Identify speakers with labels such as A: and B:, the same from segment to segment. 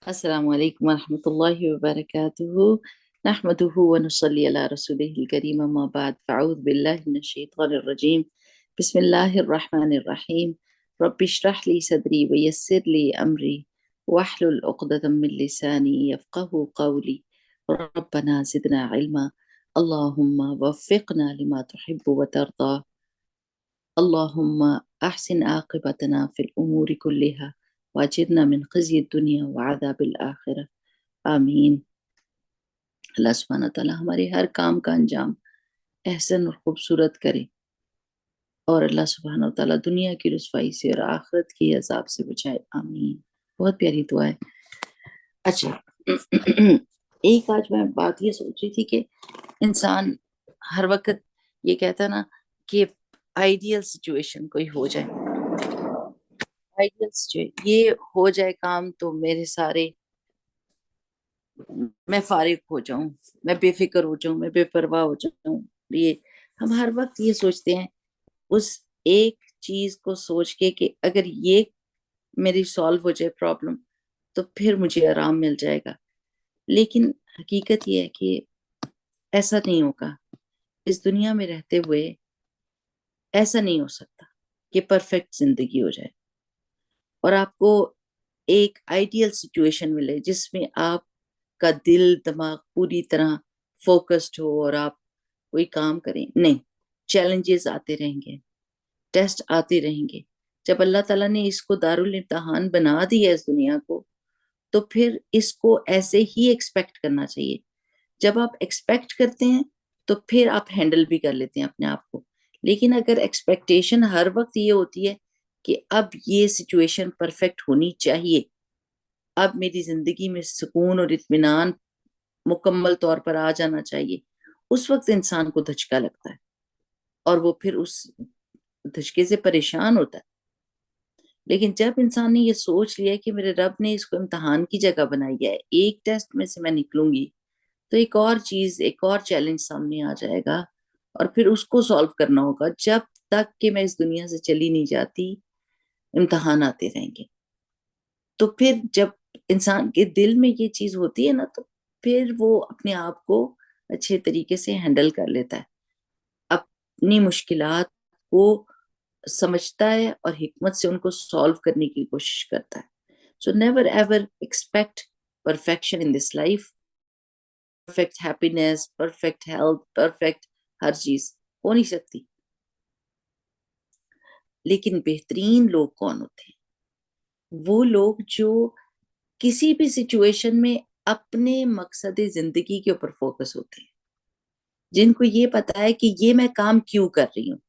A: السلام علیکم ورحمۃ اللہ وبرکاتہ نحمده ونصلی علی رسولہ الکریم اما بعد فاعوذ باللہ من الشیطان الرجیم بسم اللہ الرحمن الرحیم رب اشرح لی صدری ویسر لی امری واحلل عقدۃ من لسانی یفقهوا قولی ربنا زدنا علما اللہم وفقنا لما تحب وترضى اللہم احسن عاقبتنا فی الامور کلها واجرنا من خزي الدنیا وعذاب الآخرہ آمین۔ اللہ سبحانہ تعالیٰ ہمارے ہر کام کا انجام احسن اور خوبصورت کرے، اور اللہ سبحانہ تعالیٰ دنیا کی رسوائی سے اور آخرت کی عذاب سے بچائے، آمین۔ بہت پیاری دعا ہے۔ اچھا ایک آج میں بات یہ سوچ رہی تھی کہ انسان ہر وقت یہ کہتا نا کہ آئیڈیل سچویشن کوئی ہو جائے، یہ ہو جائے کام تو میرے سارے میں فارغ ہو جاؤں، میں بے فکر ہو جاؤں، میں بے پرواہ ہو جاؤں۔ یہ ہم ہر وقت یہ سوچتے ہیں اس ایک چیز کو سوچ کے کہ اگر یہ میری سالو ہو جائے پرابلم تو پھر مجھے آرام مل جائے گا، لیکن حقیقت یہ ہے کہ ایسا نہیں ہوگا۔ اس دنیا میں رہتے ہوئے ایسا نہیں ہو سکتا کہ پرفیکٹ زندگی ہو جائے اور آپ کو ایک آئیڈیل سچویشن ملے جس میں آپ کا دل دماغ پوری طرح فوکسڈ ہو اور آپ کوئی کام کریں۔ نہیں، چیلنجز آتے رہیں گے، ٹیسٹ آتے رہیں گے۔ جب اللہ تعالیٰ نے اس کو دارالامتحان بنا دیا اس دنیا کو تو پھر اس کو ایسے ہی ایکسپیکٹ کرنا چاہیے۔ جب آپ ایکسپیکٹ کرتے ہیں تو پھر آپ ہینڈل بھی کر لیتے ہیں اپنے آپ کو، لیکن اگر ایکسپیکٹیشن ہر وقت یہ ہوتی ہے کہ اب یہ سچویشن پرفیکٹ ہونی چاہیے، اب میری زندگی میں سکون اور اطمینان مکمل طور پر آ جانا چاہیے، اس وقت انسان کو دھچکا لگتا ہے اور وہ پھر اس دھچکے سے پریشان ہوتا ہے۔ لیکن جب انسان نے یہ سوچ لیا کہ میرے رب نے اس کو امتحان کی جگہ بنائی ہے، ایک ٹیسٹ میں سے میں نکلوں گی تو ایک اور چیز، ایک اور چیلنج سامنے آ جائے گا اور پھر اس کو سالو کرنا ہوگا۔ جب تک کہ میں اس دنیا سے چلی نہیں جاتی امتحان آتے رہیں گے۔ تو پھر جب انسان کے دل میں یہ چیز ہوتی ہے نا تو پھر وہ اپنے آپ کو اچھے طریقے سے ہینڈل کر لیتا ہے، اپنی مشکلات کو سمجھتا ہے اور حکمت سے ان کو سالو کرنے کی کوشش کرتا ہے۔ So never ever expect perfection in this life. Perfect happiness, perfect health, perfect ہر چیز ہو نہیں سکتی۔ لیکن بہترین لوگ کون ہوتے ہیں؟ وہ لوگ جو کسی بھی سچویشن میں اپنے مقصد زندگی کے اوپر فوکس ہوتے ہیں، جن کو یہ پتا ہے کہ یہ میں کام کیوں کر رہی ہوں،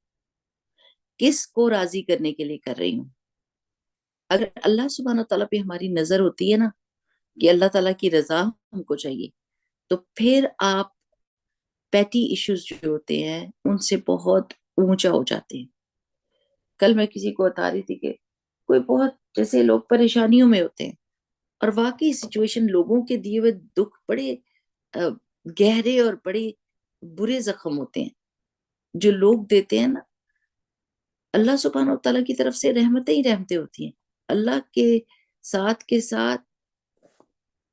A: کس کو راضی کرنے کے لیے کر رہی ہوں۔ اگر اللہ سبحانہ تعالیٰ پہ ہماری نظر ہوتی ہے نا کہ اللہ تعالیٰ کی رضا ہم کو چاہیے، تو پھر آپ پیٹی ایشوز جو ہوتے ہیں ان سے بہت اونچا ہو جاتے ہیں۔ کل میں کسی کو بتا رہی تھی کہ کوئی بہت جیسے لوگ پریشانیوں میں ہوتے ہیں اور واقعی سچویشن لوگوں کے دیے ہوئے دکھ بڑے گہرے اور بڑے برے زخم ہوتے ہیں جو لوگ دیتے ہیں نا، اللہ سبحانہ و تعالیٰ کی طرف سے رحمتیں ہی رحمتیں ہوتی ہیں، اللہ کے ساتھ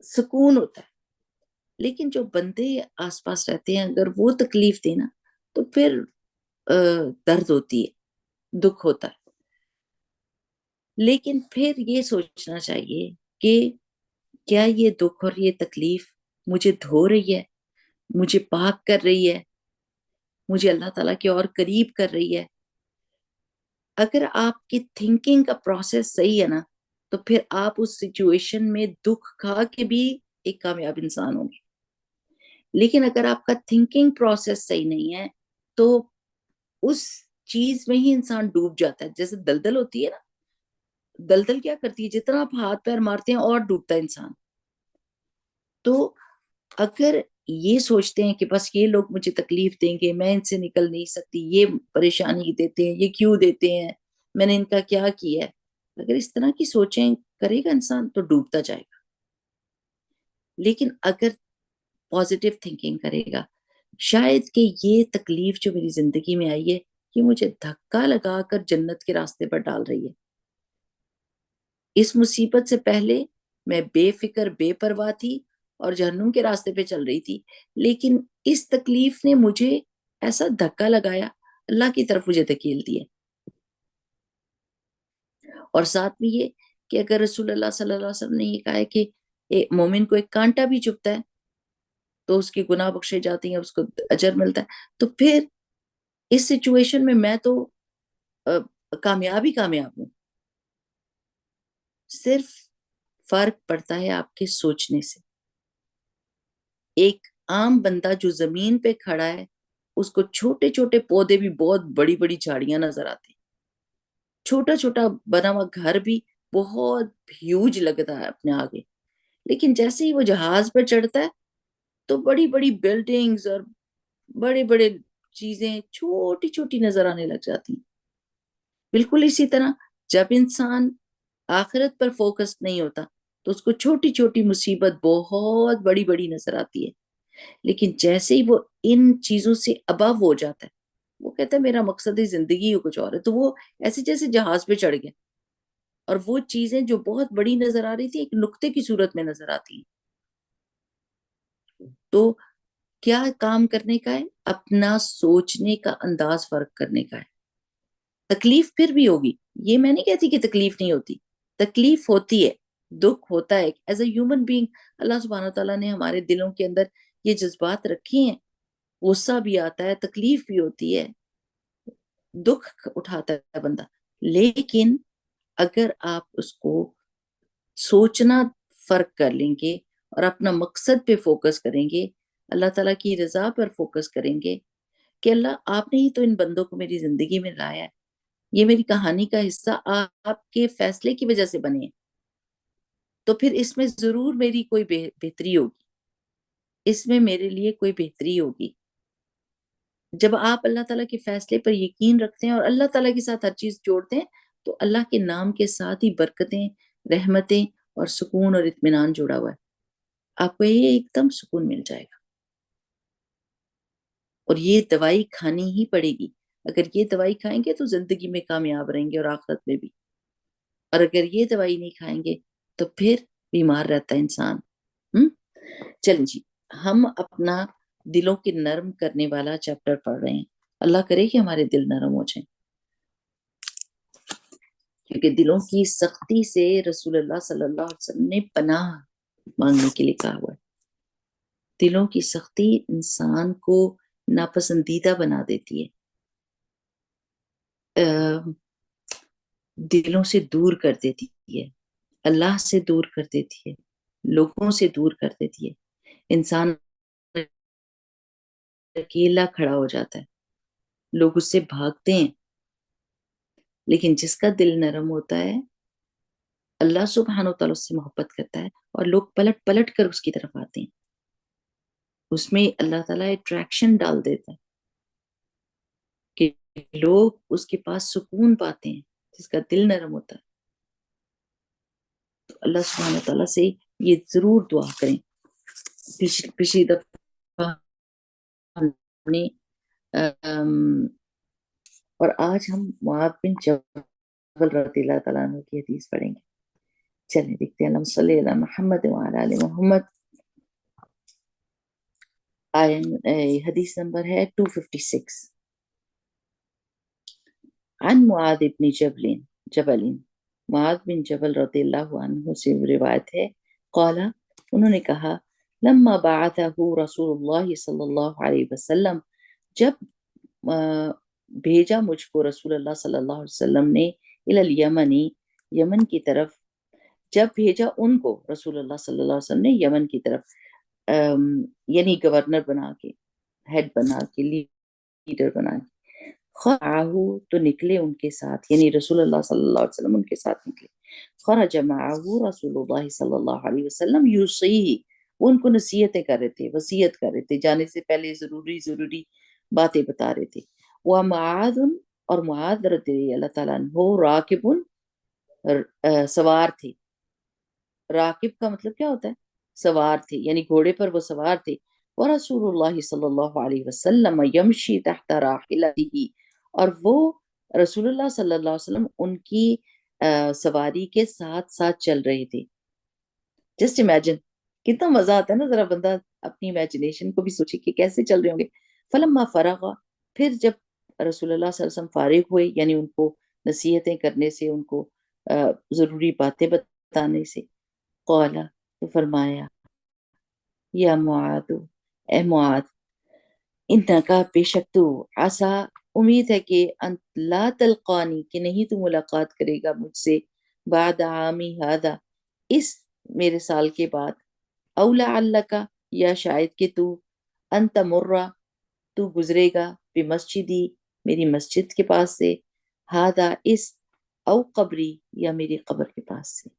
A: سکون ہوتا ہے۔ لیکن جو بندے آس پاس رہتے ہیں اگر وہ تکلیف دینا تو پھر درد ہوتی ہے، دکھ ہوتا ہے۔ لیکن پھر یہ سوچنا چاہیے کہ کیا یہ دکھ اور یہ تکلیف مجھے دھو رہی ہے، مجھے پاک کر رہی ہے، مجھے اللہ تعالیٰ کے اور قریب کر رہی ہے؟ اگر آپ کی تھنکنگ کا پروسیس صحیح ہے نا تو پھر آپ اس سچویشن میں دکھ کھا کے بھی ایک کامیاب انسان ہوں گے۔ لیکن اگر آپ کا تھنکنگ پروسیس صحیح نہیں ہے تو اس چیز میں ہی انسان ڈوب جاتا ہے۔ جیسے دلدل ہوتی ہے نا، دلدل کیا کرتی ہے، جتنا آپ ہاتھ پیر مارتے ہیں اور ڈوبتا ہے انسان۔ تو اگر یہ سوچتے ہیں کہ بس یہ لوگ مجھے تکلیف دیں گے، میں ان سے نکل نہیں سکتی، یہ پریشانی دیتے ہیں، یہ کیوں دیتے ہیں، میں نے ان کا کیا کیا ہے، اگر اس طرح کی سوچیں کرے گا انسان تو ڈوبتا جائے گا۔ لیکن اگر پازیٹیو تھنکنگ کرے گا، شاید کہ یہ تکلیف جو میری زندگی میں آئی ہے یہ مجھے دھکا لگا کر جنت کے راستے پر ڈال رہی ہے۔ اس مصیبت سے پہلے میں بے فکر بے پرواہ تھی اور جہنم کے راستے پہ چل رہی تھی، لیکن اس تکلیف نے مجھے ایسا دھکا لگایا، اللہ کی طرف مجھے دھکیل دیا۔ اور ساتھ میں یہ کہ اگر رسول اللہ صلی اللہ علیہ وسلم نے یہ کہا ہے کہ مومن کو ایک کانٹا بھی چبھتا ہے تو اس کے گناہ بخشے جاتے ہیں، اس کو اجر ملتا ہے، تو پھر اس سچویشن میں تو کامیاب ہی کامیاب ہوں۔ صرف فرق پڑتا ہے آپ کے سوچنے سے۔ ایک عام بندہ جو زمین پہ کھڑا ہے، اس کو چھوٹے چھوٹے پودے بھی بہت بڑی بڑی جھاڑیاں نظر آتی ہیں، چھوٹا چھوٹا بنا ہوا گھر بھی بہت ہیوج لگتا ہے اپنے آگے، لیکن جیسے ہی وہ جہاز پر چڑھتا ہے تو بڑی بڑی بلڈنگز اور بڑے بڑے چیزیں چھوٹی چھوٹی نظر آنے لگ جاتی ہیں۔ بالکل اسی طرح جب انسان آخرت پر فوکس نہیں ہوتا تو اس کو چھوٹی چھوٹی مصیبت بہت بڑی بڑی نظر آتی ہے، لیکن جیسے ہی وہ ان چیزوں سے ابو ہو جاتا ہے، وہ کہتا ہے میرا مقصد زندگی کچھ اور ہے، تو وہ ایسے جیسے جہاز پہ چڑھ گیا اور وہ چیزیں جو بہت بڑی نظر آ رہی تھی ایک نقطے کی صورت میں نظر آتی ہیں۔ تو کیا کام کرنے کا ہے؟ اپنا سوچنے کا انداز فرق کرنے کا ہے۔ تکلیف پھر بھی ہوگی، یہ میں نہیں کہتی کہ تکلیف نہیں ہوتی، تکلیف ہوتی ہے، دکھ ہوتا ہے، ایز اے ہیومن بینگ اللہ سبحانہ تعالیٰ نے ہمارے دلوں کے اندر یہ جذبات رکھی ہیں، غصہ بھی آتا ہے، تکلیف بھی ہوتی ہے، دکھ اٹھاتا ہے بندہ، لیکن اگر آپ اس کو سوچنا فرق کر لیں گے اور اپنا مقصد پہ فوکس کریں گے، اللہ تعالیٰ کی رضا پر فوکس کریں گے کہ اللہ آپ نے ہی تو ان بندوں کو میری زندگی میں لایا ہے، یہ میری کہانی کا حصہ آپ کے فیصلے کی وجہ سے بنے ہیں، تو پھر اس میں ضرور میری کوئی بہتری ہوگی، اس میں میرے لیے کوئی بہتری ہوگی۔ جب آپ اللہ تعالیٰ کے فیصلے پر یقین رکھتے ہیں اور اللہ تعالیٰ کے ساتھ ہر چیز جوڑتے ہیں تو اللہ کے نام کے ساتھ ہی برکتیں، رحمتیں اور سکون اور اطمینان جڑا ہوا ہے، آپ کو یہ ایک دم سکون مل جائے گا۔ اور یہ دوائی کھانی ہی پڑے گی، اگر یہ دوائی کھائیں گے تو زندگی میں کامیاب رہیں گے اور آخرت میں بھی، اور اگر یہ دوائی نہیں کھائیں گے تو پھر بیمار رہتا ہے انسان۔ چلیں جی، ہم اپنا دلوں کے نرم کرنے والا چیپٹر پڑھ رہے ہیں، اللہ کرے کہ ہمارے دل نرم ہو جائیں، کیونکہ دلوں کی سختی سے رسول اللہ صلی اللہ علیہ وسلم نے پناہ مانگنے کے لیے کہا ہوا ہے۔ دلوں کی سختی انسان کو ناپسندیدہ بنا دیتی ہے، دلوں سے دور کر دیتی ہے، اللہ سے دور کر دیتی ہے، لوگوں سے دور کر دیتی ہے، انسان اکیلا کھڑا ہو جاتا ہے، لوگ اس سے بھاگتے ہیں، لیکن جس کا دل نرم ہوتا ہے اللہ سبحانہ و تعالیٰ اس سے محبت کرتا ہے اور لوگ پلٹ پلٹ کر اس کی طرف آتے ہیں، اس میں اللہ تعالیٰ اٹریکشن ڈال دیتا ہے کہ لوگ اس کے پاس سکون پاتے ہیں، جس کا دل نرم ہوتا ہے۔ تو اللہ سبحانہ و تعالیٰ سے یہ ضرور دعا کریں۔ پچھلی دفعہ ہم نے اور آج ہم معاذ بن جبل رضی اللہ تعالیٰ عنہ کی حدیث پڑھیں گے۔ چلیں دیکھتے ہیں، اللہم صلی علی محمد وعلی آل محمد۔ حدیث نمبر ہے 256۔ عن معاذ بن جبل، معاذ بن جبل رضی اللہ عنہ سے روایت ہے، قال، انہوں نے کہا، لما بعثہ رسول اللہ صلی اللہ علیہ وسلم، جب بھیجا مجھ کو رسول اللہ صلی اللہ علیہ وسلم نے الی الیمنی، یمن کی طرف، جب بھیجا ان کو رسول اللہ صلی اللہ علیہ وسلم نے یمن کی طرف، یعنی گورنر بنا کے، ہیڈ بنا کے، لیڈر بنا کے، خرجہ تو نکلے ان کے ساتھ، یعنی رسول اللہ صلی اللہ علیہ وسلم ان کے ساتھ نکلے، خرج معه رسول اللہ صلی اللہ علیہ وسلم یوصیہ، وہ ان کو نصیحتیں کر رہے تھے، وصیت کر رہے تھے، جانے سے پہلے ضروری باتیں بتا رہے تھے۔ ومعاذ، اور معاذ رضی اللہ تعالیٰ عنہ، راکب، سوار تھے، راکب کا مطلب کیا ہوتا ہے؟ سوار تھے، یعنی گھوڑے پر وہ سوار تھے، ورسول اللہ صلی اللہ علیہ وسلم یمشی تحت راحلتہ، اور وہ رسول اللہ صلی اللہ علیہ وسلم ان کی سواری کے ساتھ ساتھ چل رہے تھے، جسٹ امیجن، کتنا مزہ آتا ہے نا، ذرا بندہ اپنی امیجنیشن کو بھی سوچے کہ کیسے چل رہے ہوں گے. فلما فرغ، پھر جب رسول اللہ صلی اللہ علیہ وسلم فارغ ہوئے، یعنی ان کو نصیحتیں کرنے سے، ان کو ضروری باتیں بتانے سے، قال، تو فرمایا، یا معاذ، اے معاذ، انکا، بے شک تو، عسا، امید ہے کہ ان لا تلقانی، کہ نہیں تو ملاقات کرے گا مجھ سے، بعد عامی ہذا، اس میرے سال کے بعد، او لعلک، یا شاید کہ تو، ان تمر، تو گزرے گا، بمسجدی، میری مسجد کے پاس سے، ہذا، اس، او قبری، یا میری قبر کے پاس سے.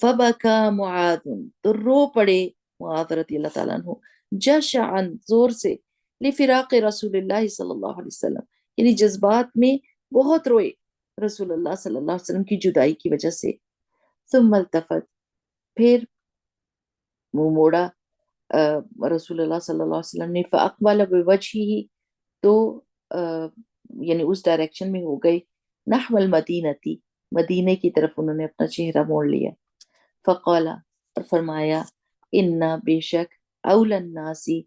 A: فبکا معاذ، تو رو پڑے معاذ رضی اللہ تعالیٰ عنہ، جشعن، زور سے، لفراق رسول اللہ صلی اللہ علیہ وسلم، یعنی جذبات میں بہت روئے رسول اللہ صلی اللہ علیہ وسلم کی جدائی کی وجہ سے. ثم التفت، پھر منہ موڑا رسول اللہ صلی اللہ علیہ وسلم نے، فاقبل بوجہہ، تو یعنی اس ڈائریکشن میں ہو گئے، نحو المدینتی، مدینے کی طرف انہوں نے اپنا چہرہ موڑ لیا. فقال، اور فرمایا، انا، بے شک، اول الناسی،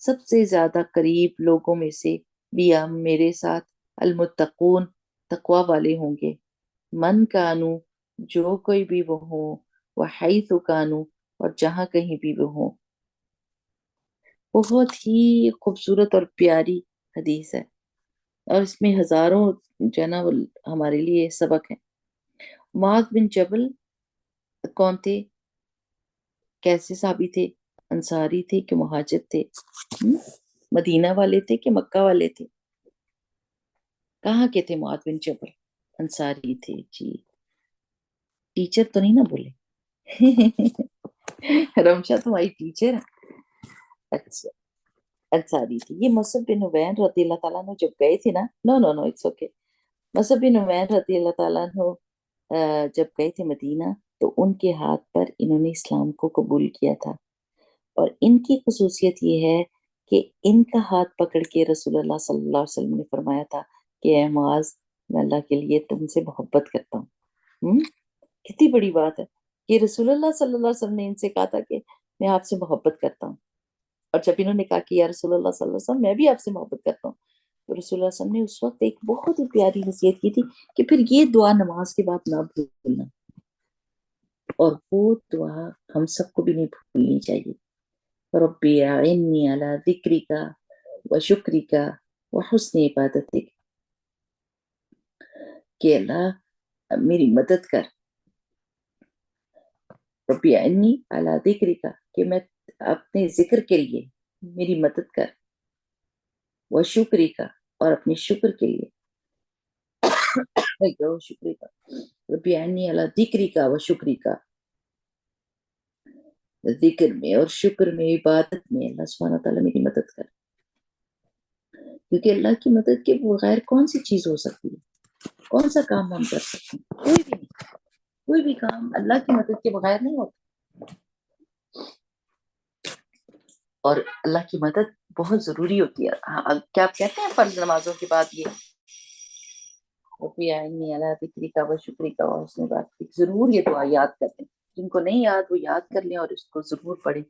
A: سب سے زیادہ قریب لوگوں میں سے، بیا، میرے ساتھ، المتقون، تقوی والے ہوں گے، من کانو، جو کوئی بھی وہ ہوں، وحیث کانو، اور جہاں کہیں بھی وہ ہوں. بہت ہی خوبصورت اور پیاری حدیث ہے، اور اس میں ہزاروں جو ہے نا وہ ہمارے لیے سبق ہے. معاذ بن جبل کون تھے، کیسے صحابی تھے؟ انصاری تھے کہ مہاجر تھے؟ مدینہ والے تھے کہ مکہ والے تھے؟ کہاں کے تھے معاذ بن جبل؟ انصاری تھے جی. ٹیچر تو نہیں نا بولے؟ رمشا تمہاری ٹیچر ہے؟ اچھا، انصاری تھی. یہ مصعب بن عمیر رضی اللہ تعالیٰ عنہ جب گئے تھے نا، نو نو نو اٹس اوکے، مصعب بن عمیر رضی اللہ تعالیٰ عنہ جب گئے تھے مدینہ، تو ان کے ہاتھ پر انہوں نے اسلام کو قبول کیا تھا. اور ان کی خصوصیت یہ ہے کہ ان کا ہاتھ پکڑ کے رسول اللہ صلی اللہ علیہ وسلم نے فرمایا تھا کہ اے معاذ، میں اللہ کے لیے تم سے محبت کرتا ہوں. کتنی بڑی بات ہے کہ رسول اللہ صلی اللہ علیہ وسلم نے ان سے کہا تھا کہ میں آپ سے محبت کرتا ہوں. اور جب انہوں نے کہا کہ یا رسول اللہ صلی اللہ علیہ وسلم، میں بھی آپ سے محبت کرتا ہوں، تو رسول اللہ صلی اللہ علیہ وسلم نے اس وقت ایک بہت ہی پیاری نصیحت کی تھی کہ پھر یہ دعا نماز کے بعد نہ بھولنا. اور وہ دعا ہم سب کو بھی نہیں بھولنی چاہیے. ربی اعنی علی ذکرک و شکرک و حسن عبادتک، کہ اللہ میری مدد کر. ربی اعنی علی ذکرک، کہ میں اپنے ذکر کے لیے میری مدد کر، و شکرک، اور اپنے شکر کے لیے، شکرک، ربی اعنی علی ذکرک و شکرک، ذکر میں اور شکر میں، عبادت میں اللہ سبحانہ تعالیٰ میری مدد کر. کیونکہ اللہ کی مدد کے بغیر کون سی چیز ہو سکتی ہے؟ کون سا کام ہم کر سکتے ہیں؟ کوئی بھی نہیں. کوئی بھی کام اللہ کی مدد کے بغیر نہیں ہوتا. اور اللہ کی مدد بہت ضروری ہوتی ہے. کیا آپ کہتے ہیں فرض نمازوں کے بعد یہ ذکری کا و شکری کا و حسن بات، ضرور یہ دعا یاد کریں. جن کو نہیں یاد وہ یاد کر لیں اور اس کو ضرور پڑھیں.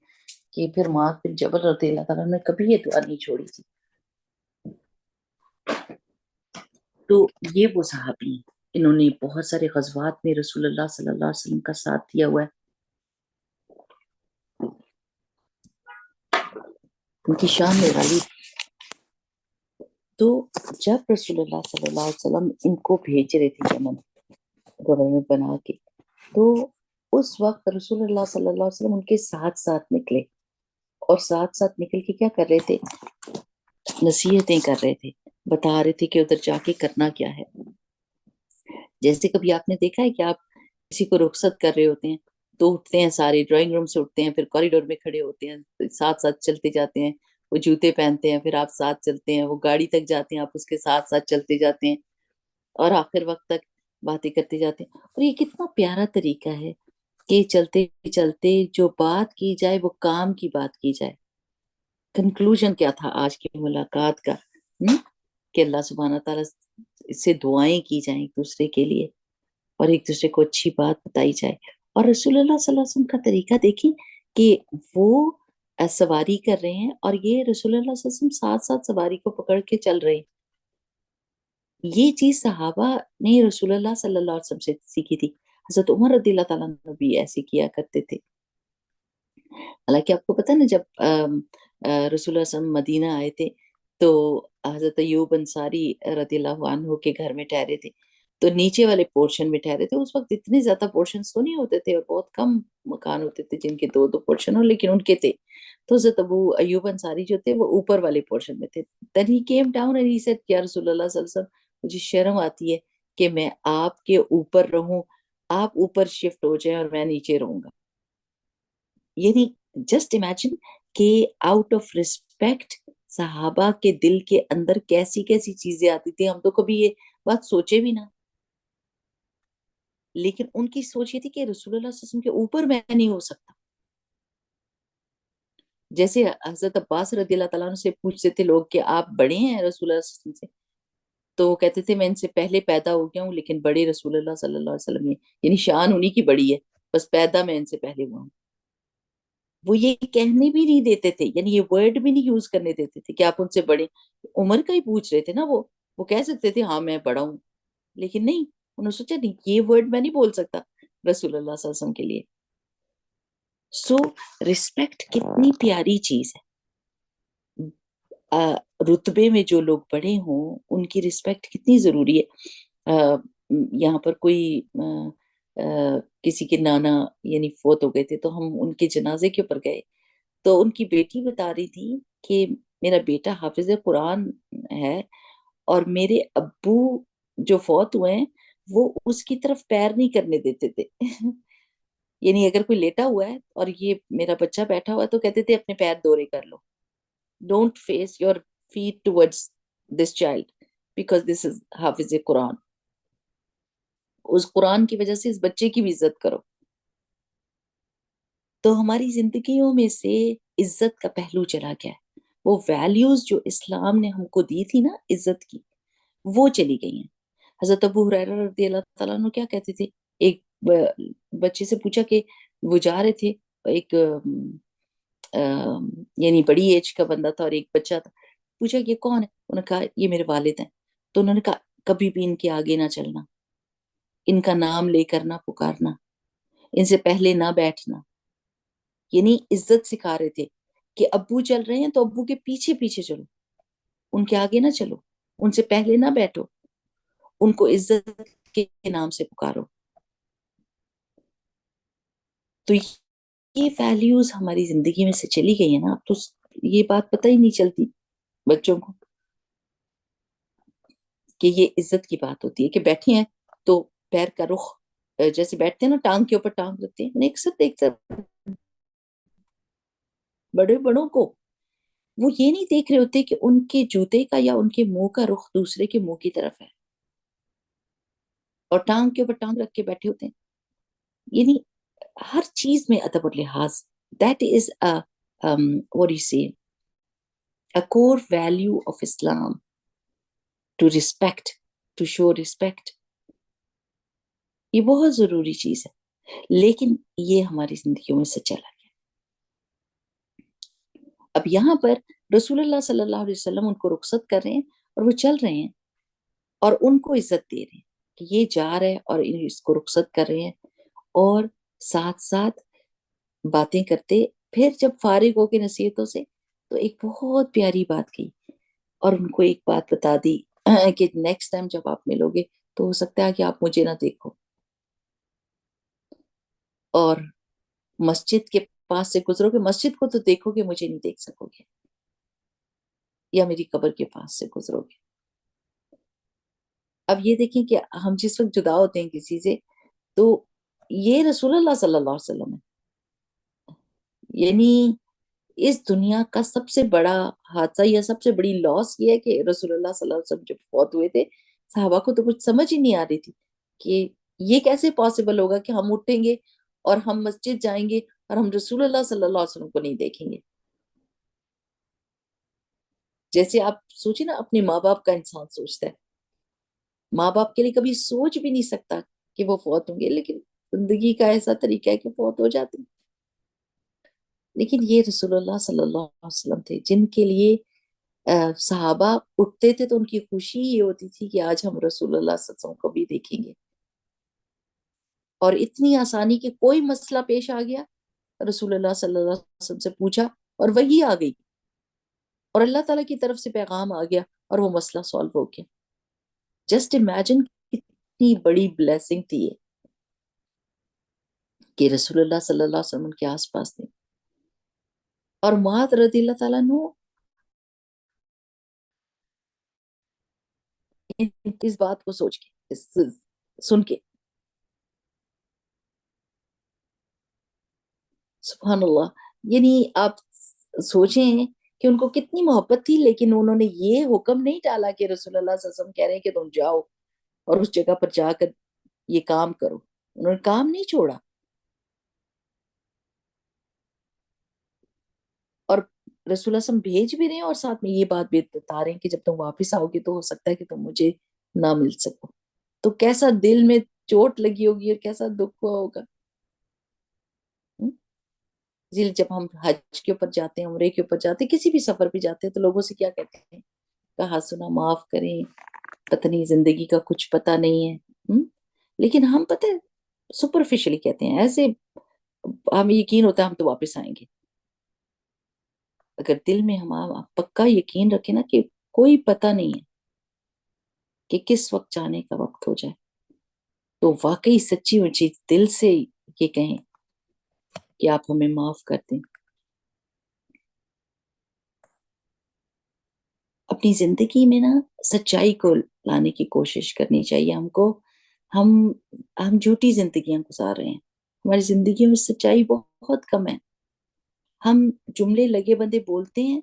A: کہ پھر معاذ بن جبل رضی اللہ تعالیٰ نے کبھی یہ دعا نہیں چھوڑی تھی. تو یہ وہ صحابی ہیں، انہوں نے بہت سارے غزوات میں رسول اللہ صلی اللہ علیہ وسلم کا ساتھ دیا ہوا ہے. ان کی شان نرالی. تو جب رسول اللہ صلی اللہ علیہ وسلم ان کو بھیج رہے تھے یمن گورنر بنا کے، تو اس وقت رسول اللہ صلی اللہ علیہ وسلم ان کے ساتھ ساتھ نکلے، اور ساتھ ساتھ نکل کے کیا کر رہے تھے؟ نصیحتیں کر رہے تھے، بتا رہے تھے کہ ادھر جا کے کرنا کیا ہے. جیسے کبھی آپ نے دیکھا ہے کہ آپ کسی کو رخصت کر رہے ہوتے ہیں تو اٹھتے ہیں سارے، ڈرائنگ روم سے اٹھتے ہیں، پھر کوریڈور میں کھڑے ہوتے ہیں، ساتھ ساتھ چلتے جاتے ہیں. وہ جوتے پہنتے ہیں، پھر آپ ساتھ چلتے ہیں. وہ گاڑی تک جاتے ہیں، آپ اس کے ساتھ ساتھ چلتے جاتے ہیں، اور آخر وقت تک باتیں کرتے جاتے ہیں. اور یہ کتنا پیارا طریقہ ہے کہ چلتے چلتے جو بات کی جائے وہ کام کی بات کی جائے. کنکلوژن کیا تھا آج کی ملاقات کا؟ کہ اللہ سبحانہ تعالیٰ سے دعائیں کی جائیں ایک دوسرے کے لیے، اور ایک دوسرے کو اچھی بات بتائی جائے، اور رسول اللہ صلی اللہ علیہ وسلم کا طریقہ دیکھیں کہ وہ سواری کر رہے ہیں اور یہ رسول اللہ صلی اللہ علیہ وسلم ساتھ ساتھ سواری کو پکڑ کے چل رہے ہیں. یہ چیز صحابہ نے رسول اللہ صلی اللہ علیہ وسلم سے سیکھی تھی. حضرت عمر رضی اللہ تعالیٰ عنہ بھی ایسے کیا کرتے تھے. حالانکہ آپ کو پتا نا جب رسول اللہ صلی اللہ علیہ وسلم مدینہ آئے تھے تو حضرت ایوب انصاری رضی اللہ عنہ کے گھر میں ٹھہرے تھے تو نیچے والے پورشن میں ٹھہرے تھے. اس وقت اتنے زیادہ پورشنز تو نہیں ہوتے تھے اور بہت کم مکان ہوتے تھے جن کے دو دو پورشن ہو, لیکن ان کے تھے. تو حضرت ابو ایوب انصاری جو تھے وہ اوپر والے پورشن میں تھے. Then he came down and he said یا رسول اللہ صلی اللہ علیہ وسلم مجھے شرم آتی ہے کہ میں آپ کے اوپر رہوں, آپ اوپر شفٹ ہو جائیں اور میں نیچے رہوں گا. یعنی جسٹ امیجن کہ آؤٹ آف ریسپیکٹ صحابہ کے دل کے اندر کیسی کیسی چیزیں آتی تھی. ہم تو کبھی یہ بات سوچے بھی نہ, لیکن ان کی سوچ یہ تھی کہ رسول اللہ صلی اللہ علیہ وسلم کے اوپر میں نہیں ہو سکتا. جیسے حضرت عباس رضی اللہ تعالیٰ عنہ سے پوچھتے تھے لوگ کہ آپ بڑے ہیں رسول اللہ صلی اللہ علیہ وسلم سے, تو وہ کہتے تھے میں ان سے پہلے پیدا ہو گیا ہوں لیکن بڑے رسول اللہ صلی اللہ علیہ وسلم ہیں, یعنی شان انہی کی بڑی ہے, بس پیدا میں ان سے پہلے ہوا ہوں. وہ یہ کہنے بھی نہیں دیتے تھے, یعنی یہ ورڈ بھی نہیں یوز کرنے دیتے تھے کہ آپ ان سے بڑے. عمر کا ہی پوچھ رہے تھے نا, وہ کہہ سکتے تھے ہاں میں بڑا ہوں, لیکن نہیں, انہوں نے سوچا نہیں یہ ورڈ میں نہیں بول سکتا رسول اللہ صلی اللہ علیہ وسلم کے لیے. سو رسپیکٹ کتنی پیاری چیز ہے. رتبے میں جو لوگ بڑے ہوں ان کی رسپیکٹ کتنی ضروری ہے. یہاں پر کوئی کسی کے نانا یعنی فوت ہو گئے تھے تو ہم ان کے جنازے کے اوپر گئے تو ان کی بیٹی بتا رہی تھی کہ میرا بیٹا حافظ قرآن ہے اور میرے ابو جو فوت ہوئے ہیں وہ اس کی طرف پیر نہیں کرنے دیتے تھے. یعنی اگر کوئی لیٹا ہوا ہے اور یہ میرا بچہ بیٹھا ہوا ہے تو کہتے تھے اپنے پیر دورے کر لو, don't face your feet towards this child because this is Hafiz Quran. اس قرآن کی وجہ سے اس بچے کی بھی عزت کرو. تو ہماری زندگیوں میں سے عزت کا پہلو چلا گیا ہے. وہ ویلیوز جو اسلام نے ہم کو دی تھی نا عزت کی, وہ چلی گئی ہیں. حضرت ابو ہریرہ رضی اللہ تعالیٰ عنہ کیا کہتے تھے, ایک بچے سے پوچھا کہ وہ جا رہے تھے, ایک یعنی بڑی ایج کا بندہ تھا اور ایک بچہ تھا, پوچھا یہ کون ہے, انہوں نے کہا یہ میرے والد ہیں. تو انہوں نے کہا کبھی بھی ان کے آگے نہ چلنا, ان کا نام لے کر نہ پکارنا, ان سے پہلے نہ بیٹھنا. یعنی عزت سکھا رہے تھے کہ ابو چل رہے ہیں تو ابو کے پیچھے پیچھے چلو, ان کے آگے نہ چلو, ان سے پہلے نہ بیٹھو, ان کو عزت کے نام سے پکارو. تو یہ ویلیوز ہماری زندگی میں سے چلی گئی ہیں نا, اب تو یہ بات پتہ ہی نہیں چلتی بچوں کو کہ یہ عزت کی بات ہوتی ہے کہ بیٹھے ہیں تو پیر کا رخ جیسے بیٹھتے ہیں نا ٹانگ کے اوپر ٹانگ رکھتے ہیں, ایک ساتھ بڑے بڑوں کو وہ یہ نہیں دیکھ رہے ہوتے کہ ان کے جوتے کا یا ان کے منہ کا رخ دوسرے کے منہ کی طرف ہے اور ٹانگ کے اوپر ٹانگ رکھ کے بیٹھے ہوتے ہیں. یعنی ہر چیز میں ادب اور لحاظ, that is what do you say, a core value of Islam, to respect, to show respect. یہ بہت ضروری چیز ہے, لیکن یہ ہماری زندگیوں میں سے چلا گیا. اب یہاں پر رسول اللہ صلی اللہ علیہ وسلم ان کو رخصت کر رہے ہیں اور وہ چل رہے ہیں اور ان کو عزت دے رہے ہیں کہ یہ جا رہے ہیں اور اس کو رخصت کر رہے ہیں, اور ساتھ ساتھ باتیں کرتے. پھر جب فارغ ہو کے نصیحتوں سے تو ایک بہت پیاری بات کہی اور ان کو ایک بات بتا دی کہ نیکسٹ ٹائم جب آپ ملو گے تو ہو سکتا ہے کہ آپ مجھے نہ دیکھو اور مسجد کے پاس سے گزرو گے, مسجد کو تو دیکھو گے, مجھے نہیں دیکھ سکو گے, یا میری قبر کے پاس سے گزرو گے. اب یہ دیکھیں کہ ہم جس وقت جدا ہوتے ہیں کسی سے تو یہ رسول اللہ صلی اللہ علیہ وسلم ہے. یعنی اس دنیا کا سب سے بڑا حادثہ یا سب سے بڑی لاس یہ ہے کہ رسول اللہ صلی اللہ علیہ وسلم جب فوت ہوئے تھے صحابہ کو تو کچھ سمجھ ہی نہیں آ رہی تھی کہ یہ کیسے پاسبل ہوگا کہ ہم اٹھیں گے اور ہم مسجد جائیں گے اور ہم رسول اللہ صلی اللہ علیہ وسلم کو نہیں دیکھیں گے. جیسے آپ سوچیں نا, اپنے ماں باپ کا انسان سوچتا ہے, ماں باپ کے لیے کبھی سوچ بھی نہیں سکتا کہ وہ فوت ہوں گے, لیکن زندگی کا ایسا طریقہ ہے کہ فوت ہو جاتے ہیں. لیکن یہ رسول اللہ صلی اللہ علیہ وسلم تھے جن کے لیے صحابہ اٹھتے تھے تو ان کی خوشی یہ ہوتی تھی کہ آج ہم رسول اللہ صلی اللہ علیہ وسلم کو بھی دیکھیں گے. اور اتنی آسانی کہ کوئی مسئلہ پیش آ گیا, رسول اللہ صلی اللہ علیہ وسلم سے پوچھا اور وہی آ گئی, اور اللہ تعالیٰ کی طرف سے پیغام آ گیا اور وہ مسئلہ سالو ہو گیا. جسٹ امیجن کتنی بڑی بلیسنگ تھی یہ کہ رسول اللہ صلی اللہ علیہ وسلم کے آس پاس تھے. اور معاذ رضی اللہ تعالیٰ عنہ اس بات کو سوچ کے سن کے سبحان اللہ, یعنی آپ سوچیں کہ ان کو کتنی محبت تھی, لیکن انہوں نے یہ حکم نہیں ڈالا کہ رسول اللہ صلی اللہ علیہ وسلم کہہ رہے ہیں کہ تم جاؤ اور اس جگہ پر جا کر یہ کام کرو. انہوں نے کام نہیں چھوڑا, اور رسول اللہ صلی اللہ علیہ وسلم بھیج بھی رہے ہیں اور ساتھ میں یہ بات بھی بتا رہے ہیں کہ جب تم واپس آؤ گے تو ہو سکتا ہے کہ تم مجھے نہ مل سکو. تو کیسا دل میں چوٹ لگی ہوگی اور کیسا دکھ ہوا ہوگا. جب ہم حج کے اوپر جاتے ہیں, عمرے کے اوپر جاتے ہیں, کسی بھی سفر پہ جاتے ہیں تو لوگوں سے کیا کہتے ہیں, کہا سنا معاف کریں, پتہ نہیں زندگی کا کچھ پتہ نہیں ہے. لیکن ہم پتہ ہے سپرفیشلی کہتے ہیں, ایسے ہمیں یقین ہوتا ہے ہم تو واپس آئیں گے. اگر دل میں ہم پکا یقین رکھیں نا کہ کوئی پتہ نہیں ہے کہ کس وقت جانے کا وقت ہو جائے, تو واقعی سچی مچی دل سے یہ کہیں کہ آپ ہمیں معاف کر دیں. اپنی زندگی میں نا سچائی کو لانے کی کوشش کرنی چاہیے ہم کو. ہم جھوٹی زندگیاں گزار رہے ہیں, ہماری زندگیوں میں سچائی بہت کم ہے. ہم جملے لگے بندے بولتے ہیں,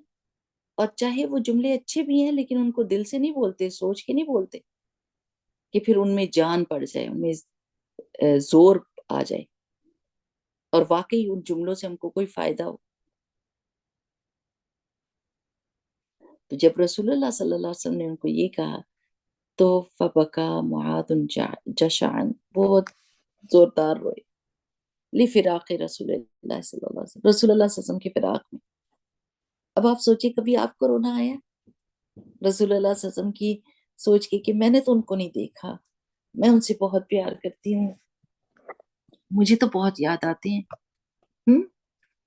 A: اور چاہے وہ جملے اچھے بھی ہیں لیکن ان کو دل سے نہیں بولتے, سوچ کے نہیں بولتے کہ پھر ان میں جان پڑ جائے, ان میں زور آ جائے اور واقعی ان جملوں سے ہم کو کوئی فائدہ ہو. تو جب رسول اللہ صلی اللہ علیہ وسلم نے ان کو یہ کہا تو فبکا معاذ جشعا, بہت زوردار روئے, لفراق رسول اللہ صلی اللہ علیہ وسلم, رسول اللہ صلی اللہ علیہ وسلم کی فراق میں. اب آپ سوچئے کبھی آپ کو رونا آیا رسول اللہ صلی اللہ علیہ وسلم کی سوچ کے کہ میں نے تو ان کو نہیں دیکھا, میں ان سے بہت پیار کرتی ہوں, مجھے تو بہت یاد آتے ہیں.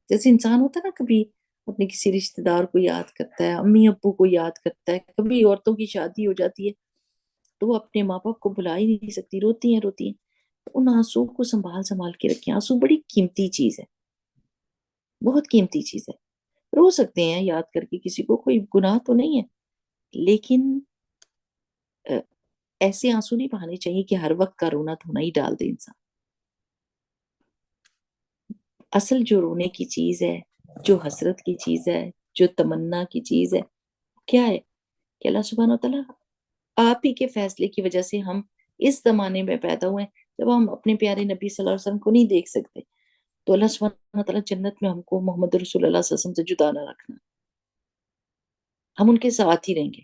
A: جیسے انسان ہوتا ہے نا, کبھی اپنے کسی رشتہ دار کو یاد کرتا ہے, امی ابو کو یاد کرتا ہے, کبھی عورتوں کی شادی ہو جاتی ہے تو وہ اپنے ماں باپ کو بلا ہی نہیں سکتی, روتی ہیں. ان آنسو کو سنبھال کے رکھیں. آنسو بڑی قیمتی چیز ہے, بہت قیمتی چیز ہے. رو سکتے ہیں یاد کر کے کسی کو, کوئی گناہ تو نہیں ہے, لیکن ایسے آنسو نہیں بہانے چاہیے کہ ہر وقت کا رونا دھونا ہی ڈال دے انسان. اصل جو رونے کی چیز ہے, جو حسرت کی چیز ہے, جو تمنا کی چیز ہے, کیا ہے کہ اللہ سبحانہ وتعالی آپ ہی کے فیصلے کی وجہ سے ہم اس زمانے میں پیدا ہوئے, جب ہم اپنے پیارے نبی صلی اللہ علیہ وسلم کو نہیں دیکھ سکتے, تو اللہ سبحانہ وتعالی جنت میں ہم کو محمد رسول اللہ صلی اللہ علیہ وسلم سے جدا نہ رکھنا, ہم ان کے ساتھ ہی رہیں گے.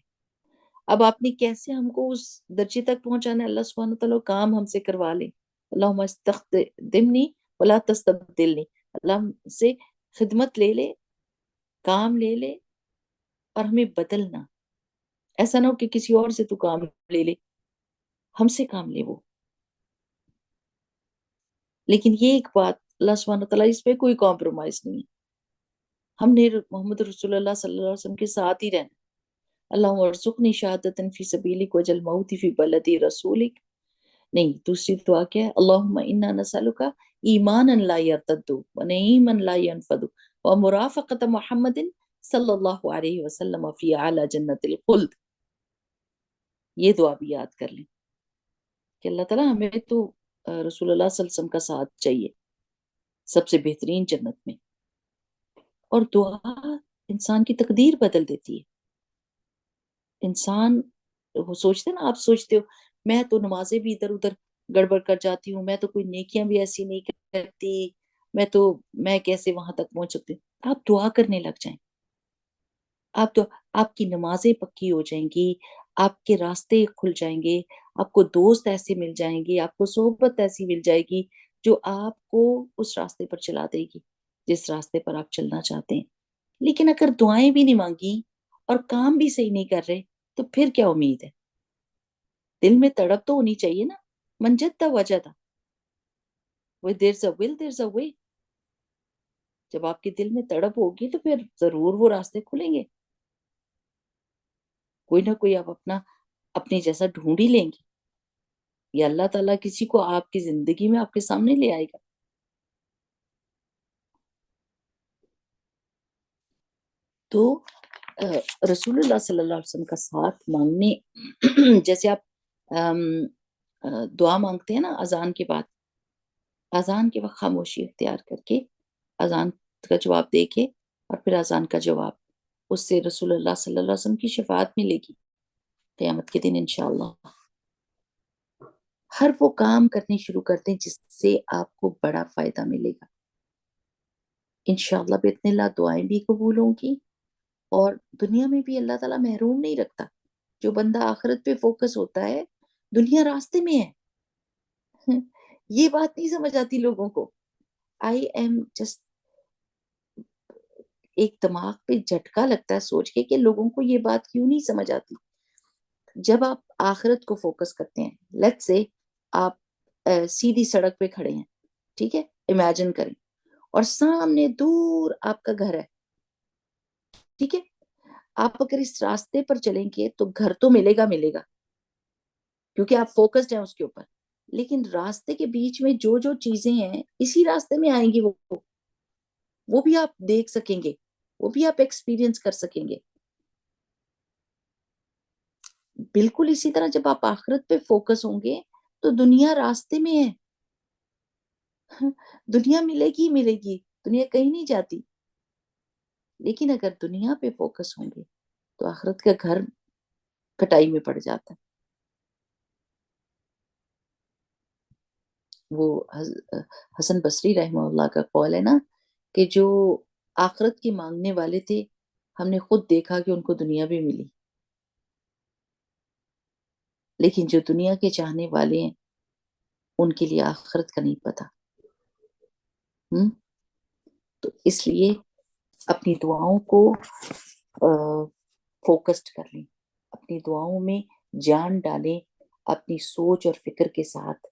A: اب آپ نے کیسے ہم کو اس درجے تک پہنچانا ہے, اللہ سبحانہ وتعالی کام ہم سے کروا لے. اللہم استخدمنی ولا تستبدلنی, اللہ ہم سے خدمت لے لے, کام لے لے, اور ہمیں بدلنا. ایسا نہ ہو کہ کسی اور سے تو کام لے لے, ہم سے کام لے وہ. لیکن یہ ایک بات, اللہ سبحانہ وتعالی اس پہ کوئی کمپرومائز نہیں ہے, ہم نے محمد رسول اللہ صلی اللہ علیہ وسلم کے ساتھ ہی رہنا. اللہم ارزقنی شہادۃ فی سبیلک وجل موت فی بلد رسولک. نہیں, دوسری دعا کیا ہے, اللہم انا نسألک ایمانا لا یرتد ونعیما لا ینفد ومرافقۃ محمد صلی اللہ علیہ وسلم فی اعلی جنت الخلد. یہ دعا بھی یاد کر لیں کہ اللہ تعالیٰ ہمیں تو رسول اللہ صلی اللہ علیہ وسلم کا ساتھ چاہیے سب سے بہترین جنت میں. اور دعا انسان کی تقدیر بدل دیتی ہے. انسان وہ سوچتے نا, آپ سوچتے ہو میں تو نمازیں بھی ادھر ادھر گڑبڑ کر جاتی ہوں, میں تو کوئی نیکیاں بھی ایسی نہیں کرتی, میں کیسے وہاں تک پہنچ سکتی. آپ دعا کرنے لگ جائیں, آپ کی نمازیں پکی ہو جائیں گی, آپ کے راستے کھل جائیں گے, آپ کو دوست ایسے مل جائیں گے, آپ کو صحبت ایسی مل جائے گی, جو آپ کو اس راستے پر چلا دے گی جس راستے پر آپ چلنا چاہتے ہیں. لیکن اگر دعائیں بھی نہیں مانگی اور کام بھی صحیح نہیں کر رہے تو پھر کیا امید ہے؟ دل میں تڑپ تو ہونی چاہیے نا. منجد تھا وجہ تھا وہ there's a will there's a way. جب آپ کے دل میں تڑپ ہوگی تو پھر ضرور وہ راستے کھلیں گے. کوئی نہ کوئی آپ اپنے جیسا ڈھونڈ ہی لیں گے یا اللہ تعالیٰ کسی کو آپ کی زندگی میں آپ کے سامنے لے آئے گا. تو رسول اللہ صلی اللہ علیہ وسلم کا ساتھ مانگنے جیسے آپ دعا مانگتے ہیں نا اذان کے بعد، اذان کے وقت خاموشی اختیار کر کے اذان کا جواب دے کے اور پھر اذان کا جواب، اس سے رسول اللہ صلی اللہ علیہ وسلم کی شفاعت ملے گی قیامت کے دن انشاءاللہ. ہر وہ کام کرنے شروع کر دیں جس سے آپ کو بڑا فائدہ ملے گا. انشاءاللہ باذن اللہ دعائیں بھی قبول ہوں گی اور دنیا میں بھی اللہ تعالیٰ محروم نہیں رکھتا. جو بندہ آخرت پہ فوکس ہوتا ہے دنیا راستے میں ہے. یہ بات نہیں سمجھ آتی لوگوں کو. آئی ایم جسٹ ایک دماغ پہ جھٹکا لگتا ہے سوچ کے کہ لوگوں کو یہ بات کیوں نہیں سمجھ آتی. جب آپ آخرت کو فوکس کرتے ہیں، لیٹ سے آپ سیدھی سڑک پہ کھڑے ہیں، ٹھیک ہے، امیجن کریں اور سامنے دور آپ کا گھر ہے، ٹھیک ہے. آپ اگر اس راستے پر چلیں گے تو گھر تو ملے گا کیونکہ آپ فوکسڈ ہیں اس کے اوپر. لیکن راستے کے بیچ میں جو جو چیزیں ہیں اسی راستے میں آئیں گی، وہ بھی آپ دیکھ سکیں گے، وہ بھی آپ ایکسپیرینس کر سکیں گے. بالکل اسی طرح جب آپ آخرت پہ فوکس ہوں گے تو دنیا راستے میں ہے. دنیا ملے گی، دنیا کہیں نہیں جاتی. لیکن اگر دنیا پہ فوکس ہوں گے تو آخرت کا گھر کٹائی میں پڑ جاتا ہے. وہ حسن بصری رحمہ اللہ کا قول ہے نا کہ جو آخرت کی مانگنے والے تھے ہم نے خود دیکھا کہ ان کو دنیا بھی ملی، لیکن جو دنیا کے چاہنے والے ہیں ان کے لیے آخرت کا نہیں پتا. تو اس لیے اپنی دعاؤں کو فوکسڈ کر لیں، اپنی دعاؤں میں جان ڈالیں، اپنی سوچ اور فکر کے ساتھ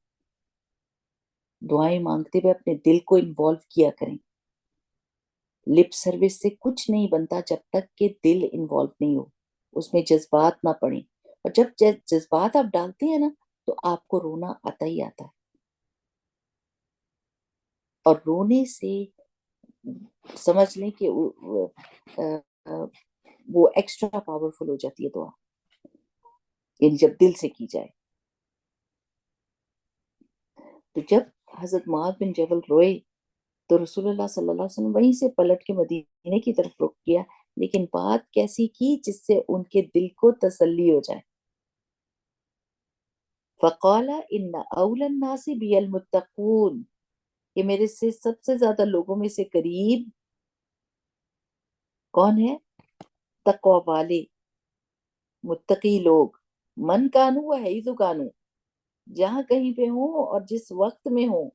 A: دعائیں مانگتے ہوئے اپنے دل کو انوالو کیا کریں. لپ سروس سے کچھ نہیں بنتا جب تک کہ دل انوالو نہیں ہو، اس میں جذبات نہ پڑیں. اور جب جذبات آپ ڈالتے ہیں نا تو آپ کو رونا آتا ہی آتا ہے، اور رونے سے سمجھ لیں کہ وہ ایکسٹرا پاورفل ہو جاتی ہے دعا، یعنی جب دل سے کی جائے. تو جب حضرت معاذ بن جبل روئے تو رسول اللہ صلی اللہ علیہ وسلم وہیں سے پلٹ کے مدینے کی طرف رخ کیا، لیکن بات کیسی کی جس سے ان کے دل کو تسلی ہو جائے. فقال ان اول الناس بی المتقون، کہ میرے سے سب سے زیادہ لوگوں میں سے قریب کون ہے؟ تقوی والے، متقی لوگ. من کانو و حیث کانو، جہاں کہیں پہ ہوں اور جس وقت میں ہوں،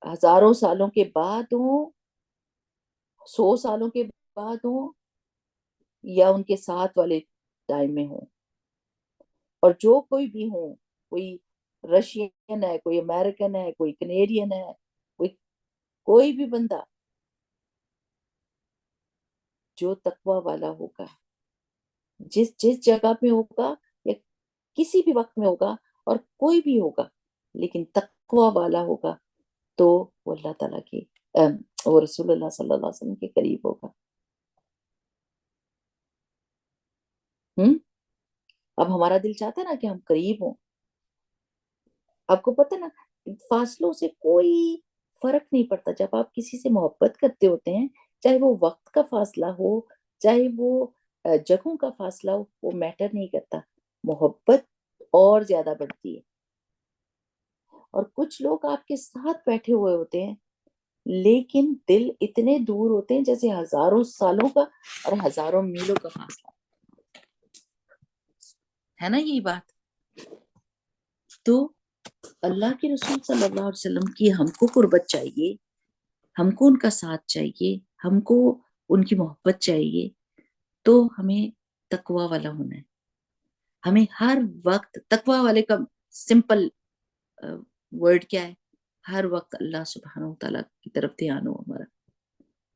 A: ہزاروں سالوں کے بعد ہوں، 100 سالوں کے بعد ہوں، یا ان کے ساتھ والے ٹائم میں ہوں. اور جو کوئی بھی ہوں، کوئی رشین ہے، کوئی امریکن ہے، کوئی کینیڈین ہے، کوئی بھی بندہ جو تقوی والا ہوگا، جس جگہ میں ہوگا یا کسی بھی وقت میں ہوگا اور کوئی بھی ہوگا، لیکن تقوی والا ہوگا تو وہ اللہ تعالیٰ کی وہ رسول اللہ صلی اللہ علیہ وسلم کے قریب ہوگا. اب ہمارا دل چاہتا ہے نا کہ ہم قریب ہوں. آپ کو پتہ نا فاصلوں سے کوئی فرق نہیں پڑتا. جب آپ کسی سے محبت کرتے ہوتے ہیں، چاہے وہ وقت کا فاصلہ ہو، چاہے وہ جگہوں کا فاصلہ ہو، وہ میٹر نہیں کرتا، محبت اور زیادہ بڑھتی ہے. اور کچھ لوگ آپ کے ساتھ بیٹھے ہوئے ہوتے ہیں لیکن دل اتنے دور ہوتے ہیں جیسے ہزاروں سالوں کا اور ہزاروں میلوں کا فاصلہ ہے نا. یہی بات. تو اللہ کے رسول صلی اللہ علیہ وسلم کی ہم کو قربت چاہیے، ہم کو ان کا ساتھ چاہیے، ہم کو ان کی محبت چاہیے، تو ہمیں تقوی والا ہونا ہے. ہمیں ہر وقت تقوی والے کا سمپل ورڈ کیا ہے؟ ہر وقت اللہ سبحانہ و تعالیٰ کی طرف دھیان ہو ہمارا.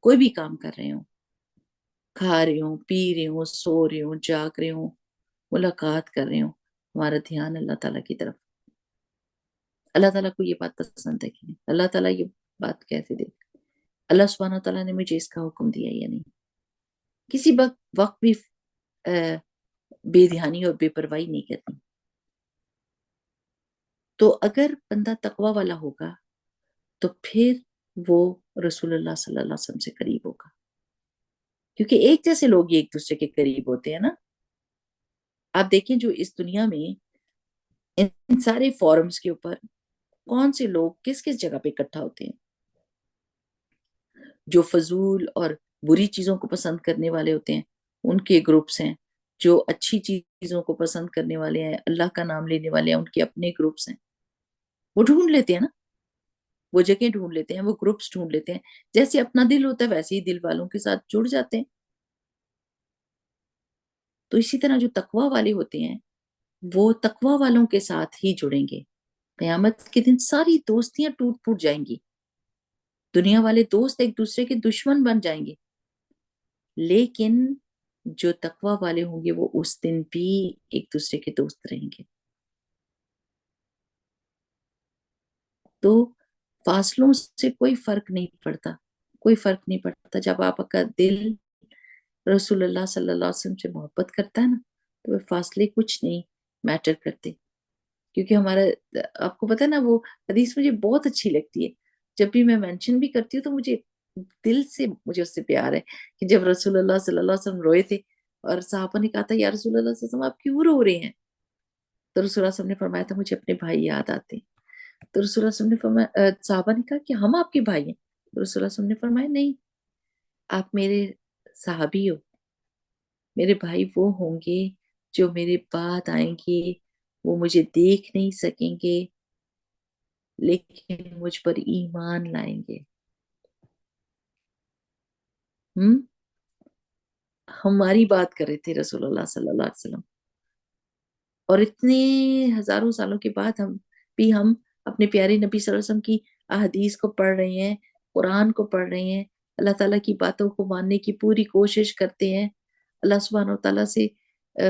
A: کوئی بھی کام کر رہے ہوں، کھا رہے ہوں، پی رہے ہوں، سو رہے ہوں، جاگ رہے ہوں، ملاقات کر رہے ہوں، ہمارا دھیان اللہ تعالیٰ کی طرف. اللہ تعالیٰ کو یہ بات پسند ہے کہ نہیں؟ اللہ تعالیٰ یہ بات کیسے دے؟ اللہ سبحانہ و تعالیٰ نے مجھے اس کا حکم دیا یا نہیں؟ کسی وقت بھی بے دھیانی اور بے پرواہی نہیں کرتی. تو اگر بندہ تقوی والا ہوگا تو پھر وہ رسول اللہ صلی اللہ علیہ وسلم سے قریب ہوگا، کیونکہ ایک جیسے لوگ ایک دوسرے کے قریب ہوتے ہیں نا. آپ دیکھیں جو اس دنیا میں ان سارے فورمز کے اوپر کون سے لوگ کس کس جگہ پہ اکٹھا ہوتے ہیں؟ جو فضول اور بری چیزوں کو پسند کرنے والے ہوتے ہیں ان کے گروپس ہیں، جو اچھی چیزوں کو پسند کرنے والے ہیں، اللہ کا نام لینے والے ہیں، ان کے اپنے گروپس ہیں. وہ ڈھونڈ لیتے ہیں نا، وہ جگہ ڈھونڈ لیتے ہیں، وہ گروپس ڈھونڈ لیتے ہیں. جیسے اپنا دل ہوتا ہے ویسے ہی دل والوں کے ساتھ جڑ جاتے ہیں. تو اسی طرح جو تقوی والے ہوتے ہیں وہ تقوی والوں کے ساتھ ہی جڑیں گے. قیامت کے دن ساری دوستیاں ٹوٹ پھوٹ جائیں گی، دنیا والے دوست ایک دوسرے کے دشمن بن جائیں گے، لیکن جو تقوی والے ہوں گے وہ اس دن بھی ایک دوسرے کے دوست رہیں گے. تو فاصلوں سے کوئی فرق نہیں پڑتا، کوئی فرق نہیں پڑتا. جب آپ کا دل رسول اللہ صلی اللہ علیہ وسلم سے محبت کرتا ہے نا تو وہ فاصلے کچھ نہیں میٹر کرتے. کیونکہ ہمارا، آپ کو پتا ہے نا، وہ حدیث مجھے بہت اچھی لگتی ہے. جب بھی میں مینشن بھی کرتی ہوں تو مجھے دل سے مجھے اس سے پیار ہے کہ جب رسول اللہ صلی اللہ علیہ وسلم روئے تھے اور صحابہ نے کہا تھا یا رسول اللہ صلی اللہ علیہ وسلم آپ کیوں رو رہے ہیں، تو رسول اللہ صلی اللہ علیہ وسلم نے فرمایا تھا مجھے اپنے بھائی یاد آتے ہیں. تو رسول اللہ صلی اللہ علیہ وسلم نے فرمایا، صحابہ نے کہا کہ ہم آپ کے بھائی ہیں. تو رسول اللہ صلی اللہ علیہ وسلم نے فرمایا نہیں، آپ میرے صحابی ہو. میرے بھائی وہ ہوں گے جو میرے بعد آئیں گے، وہ مجھے دیکھ نہیں سکیں گے لیکن مجھ پر ایمان لائیں گے. ہماری بات کر رہے تھے رسول اللہ صلی اللہ علیہ وسلم، اور اتنے ہزاروں سالوں کے بعد ہم اپنے پیارے نبی صلی اللہ علیہ وسلم کی احادیث کو پڑھ رہے ہیں، قرآن کو پڑھ رہے ہیں، اللہ تعالیٰ کی باتوں کو ماننے کی پوری کوشش کرتے ہیں، اللہ سبحانہ و تعالیٰ سے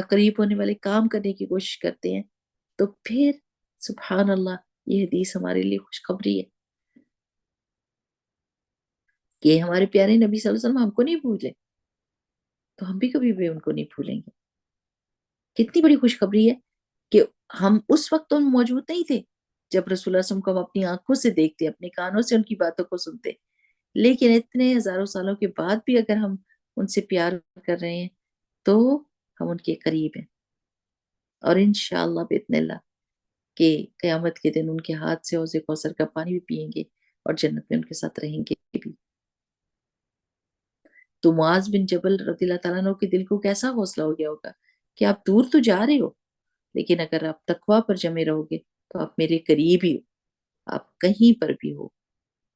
A: قریب ہونے والے کام کرنے کی کوشش کرتے ہیں. تو پھر سبحان اللہ یہ حدیث ہمارے لیے خوشخبری ہے کہ ہمارے پیارے نبی صلی اللہ علیہ وسلم ہم کو نہیں بھولے تو ہم بھی کبھی بھی ان کو نہیں بھولیں گے. کتنی بڑی خوشخبری ہے کہ ہم اس وقت تو موجود نہیں تھے جب رسول اللہ صلی اللہ علیہ وسلم کو ہم اپنی آنکھوں سے دیکھتے، اپنے کانوں سے ان کی باتوں کو سنتے، لیکن اتنے ہزاروں سالوں کے بعد بھی اگر ہم ان سے پیار کر رہے ہیں تو ہم ان کے قریب ہیں. اور انشاءاللہ باذن اللہ کہ قیامت کے دن ان کے ہاتھ سے حوض کوثر کا پانی بھی پیئیں گے اور جنت میں ان کے ساتھ رہیں گے بھی. تو معاذ بن جبل رضی اللہ تعالیٰ عنہ کے دل کو کیسا حوصلہ ہو گیا ہوگا کہ آپ دور تو جا رہے ہو لیکن اگر آپ تقوی پر جمے رہو گے تو آپ میرے قریب ہی ہو، آپ کہیں پر بھی ہو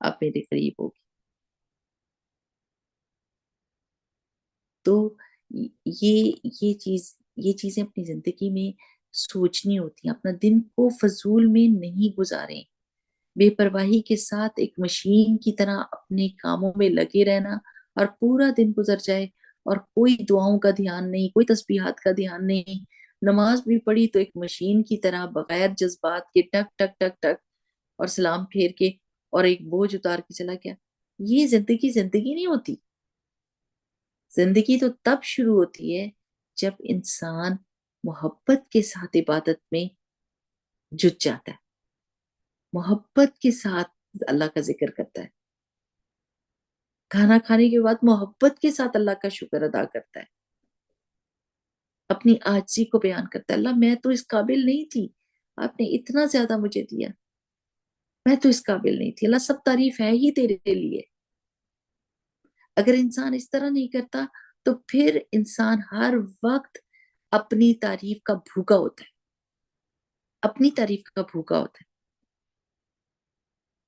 A: آپ میرے قریب ہوگے. تو یہ چیزیں اپنی زندگی میں سوچنی ہوتی ہیں. اپنا دن کو فضول میں نہیں گزاریں، بے پرواہی کے ساتھ ایک مشین کی طرح اپنے کاموں میں لگے رہنا اور پورا دن گزر جائے اور کوئی دعاؤں کا دھیان نہیں، کوئی تسبیحات کا دھیان نہیں. نماز بھی پڑھی تو ایک مشین کی طرح بغیر جذبات کے ٹک ٹک ٹک ٹک اور سلام پھیر کے اور ایک بوجھ اتار کے چلا گیا. یہ زندگی نہیں ہوتی. زندگی تو تب شروع ہوتی ہے جب انسان محبت کے ساتھ عبادت میں جٹ جاتا ہے، محبت کے ساتھ اللہ کا ذکر کرتا ہے، کھانا کھانے کے بعد محبت کے ساتھ اللہ کا شکر ادا کرتا ہے، اپنی عاجزی کو بیان کرتا ہے. اللہ میں تو اس قابل نہیں تھی، آپ نے اتنا زیادہ مجھے دیا، میں تو اس قابل نہیں تھی. اللہ سب تعریف ہے ہی تیرے لیے. اگر انسان اس طرح نہیں کرتا تو پھر انسان ہر وقت اپنی تعریف کا بھوکا ہوتا ہے، اپنی تعریف کا بھوکا ہوتا ہے.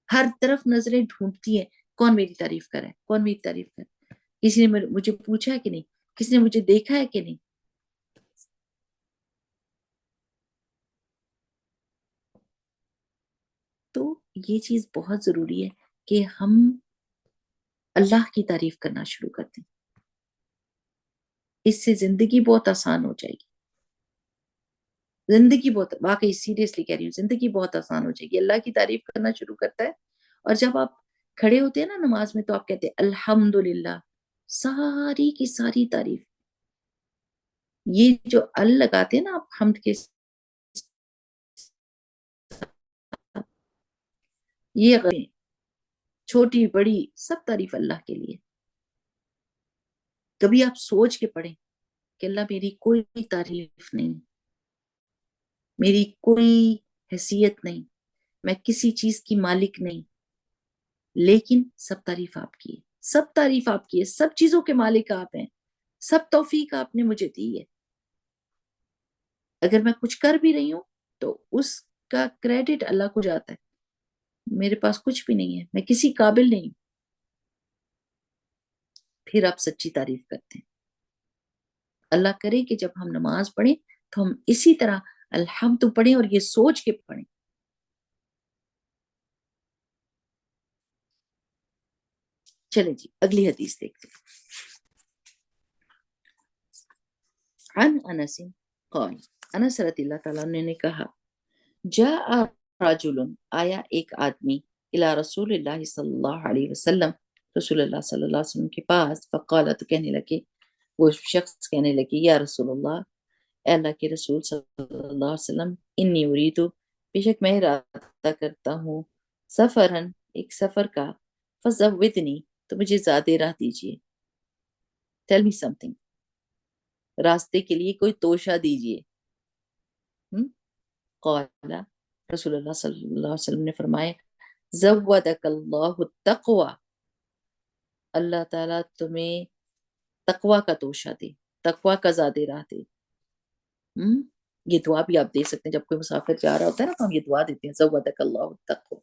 A: ہر طرف نظریں ڈھونڈتی ہیں کون میری تعریف کر رہا ہے، کون میری تعریف کر رہا ہے، کسی نے مجھے پوچھا ہے کہ نہیں، کسی نے مجھے دیکھا ہے کہ نہیں. تو یہ چیز بہت ضروری ہے کہ ہم اللہ کی تعریف کرنا شروع کر دیں. اس سے زندگی بہت آسان ہو جائے گی. زندگی بہت، واقعی سیریسلی کہہ رہی ہوں، زندگی بہت آسان ہو جائے گی. اللہ کی تعریف کرنا شروع کرتا ہے، اور جب آپ کھڑے ہوتے ہیں نا نماز میں تو آپ کہتے ہیں الحمدللہ، ساری کی ساری تعریف. یہ جو لگاتے ہیں نا آپ حمد کے ساتھ، یہ چھوٹی بڑی سب تعریف اللہ کے لیے. کبھی آپ سوچ کے پڑھیں کہ اللہ میری کوئی تعریف نہیں، میری کوئی حیثیت نہیں، میں کسی چیز کی مالک نہیں، لیکن سب تعریف آپ کی ہے، سب تعریف آپ کی ہے، سب چیزوں کے مالک آپ ہیں، سب توفیق آپ نے مجھے دی ہے. اگر میں کچھ کر بھی رہی ہوں تو اس کا کریڈٹ اللہ کو جاتا ہے. میرے پاس کچھ بھی نہیں ہے، میں کسی قابل نہیں ہوں. پھر آپ سچی تعریف کرتے ہیں. اللہ کرے کہ جب ہم نماز پڑھیں تو ہم اسی طرح الحمد پڑھیں اور یہ سوچ کے پڑھیں. چلیں جی اگلی حدیث دیکھتے ہیں. عن انس قال، انس رضی اللہ تعالیٰ عنہ نے کہا، جاء رجل، آیا ایک آدمی، الى رسول اللہ صلی اللہ علیہ وسلم، رسول اللہ صلی اللہ علیہ وسلم کے پاس، فقال، تو کہنے لگے، وہ شخص کہنے لگے، یا رسول اللہ، اے اللہ کے رسول صلی اللہ علیہ وسلم، انی اریدو، بے شک میں ارادہ کرتا ہوں، سفرن، ایک سفر کا، فزودنی، تو مجھے زیادہ راہ دیجیے. ٹیل می سم تھنگ، راستے کے لیے کوئی توشہ دیجیے. قال، رسول اللہ صلی اللہ علیہ وسلم نے فرمایا، زودک اللہ التقوی، اللہ تعالیٰ تمہیں تقوی کا توشہ دے، تقوی کا زیادہ راہ دے. یہ دعا بھی آپ دے سکتے ہیں جب کوئی مسافر جا رہا ہوتا ہے نا، تو ہم یہ دعا دیتے ہیں، زودک اللہ التقوی،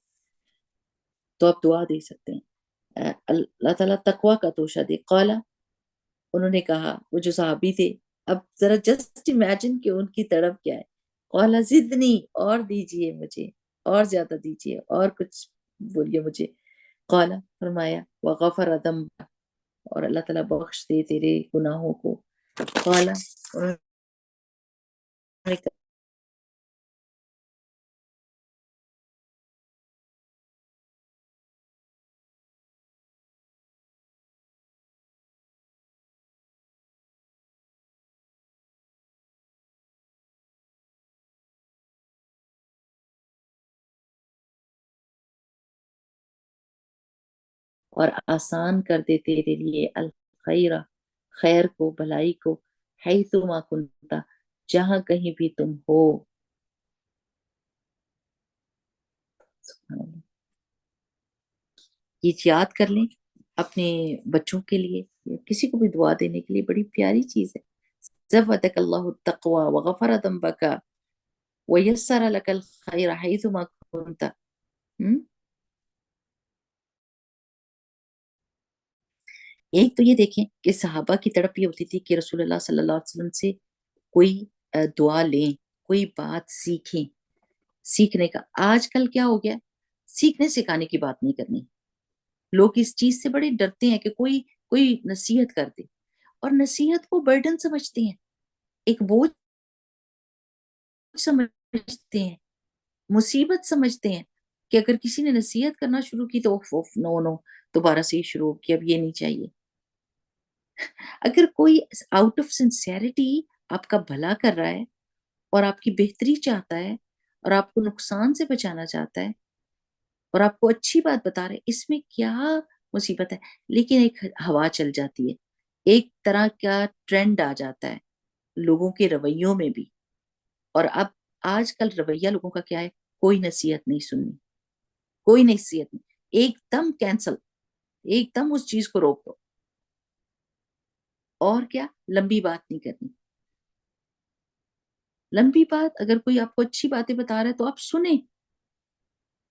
A: تو آپ دعا دے سکتے ہیں اللہ تعالیٰ تقوی کا توشہ دے. قال، انہوں نے کہا، وہ جو صحابی تھے، اب ذرا جسٹ امیجن کہ ان کی طرف کیا ہے. قال زدنی، اور دیجئے مجھے، اور زیادہ دیجئے، اور کچھ بولیے مجھے. قال، فرمایا، وغفر ذنبک، اور اللہ تعالیٰ بخش دے تیرے گناہوں کو. قال، انہوں نے اور آسان کر دے تیرے لیے الخیر، خیر کو، بھلائی کو، حیثما کنتا، جہاں کہیں بھی تم ہو. سبحان اللہ. یہ یاد کر لیں اپنے بچوں کے لیے، کسی کو بھی دعا دینے کے لیے، بڑی پیاری چیز ہے. زودک اللہ التقوی وغفر ذنبک ویسر لک الخیر حیثما کنت. ایک تو یہ دیکھیں کہ صحابہ کی طرف یہ ہوتی تھی کہ رسول اللہ صلی اللہ علیہ وسلم سے کوئی دعا لیں، کوئی بات سیکھیں. سیکھنے کا آج کل کیا ہو گیا، سیکھنے سکھانے کی بات نہیں کرنی. لوگ اس چیز سے بڑے ڈرتے ہیں کہ کوئی نصیحت کر دے، اور نصیحت کو برڈن سمجھتے ہیں، ایک بوجھ سمجھتے ہیں، مصیبت سمجھتے ہیں، کہ اگر کسی نے نصیحت کرنا شروع کی تو نو نو، دوبارہ سے شروع کی، اب یہ نہیں چاہیے. اگر کوئی آؤٹ آف سنسیئرٹی آپ کا بھلا کر رہا ہے اور آپ کی بہتری چاہتا ہے اور آپ کو نقصان سے بچانا چاہتا ہے اور آپ کو اچھی بات بتا رہے، اس میں کیا مصیبت ہے. لیکن ایک ہوا چل جاتی ہے، ایک طرح کا ٹرینڈ آ جاتا ہے لوگوں کے رویوں میں بھی. اور اب آج کل رویہ لوگوں کا کیا ہے، کوئی نصیحت نہیں سننی، کوئی نصیحت نہیں، ایک دم کینسل، ایک دم اس چیز کو روک دو. اور کیا، لمبی بات نہیں کرنی. لمبی بات، اگر کوئی آپ کو اچھی باتیں بتا رہا ہے تو آپ سنیں،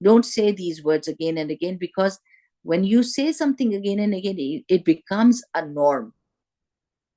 A: Don't say these words again and again, because when you say something again and again, it becomes a norm.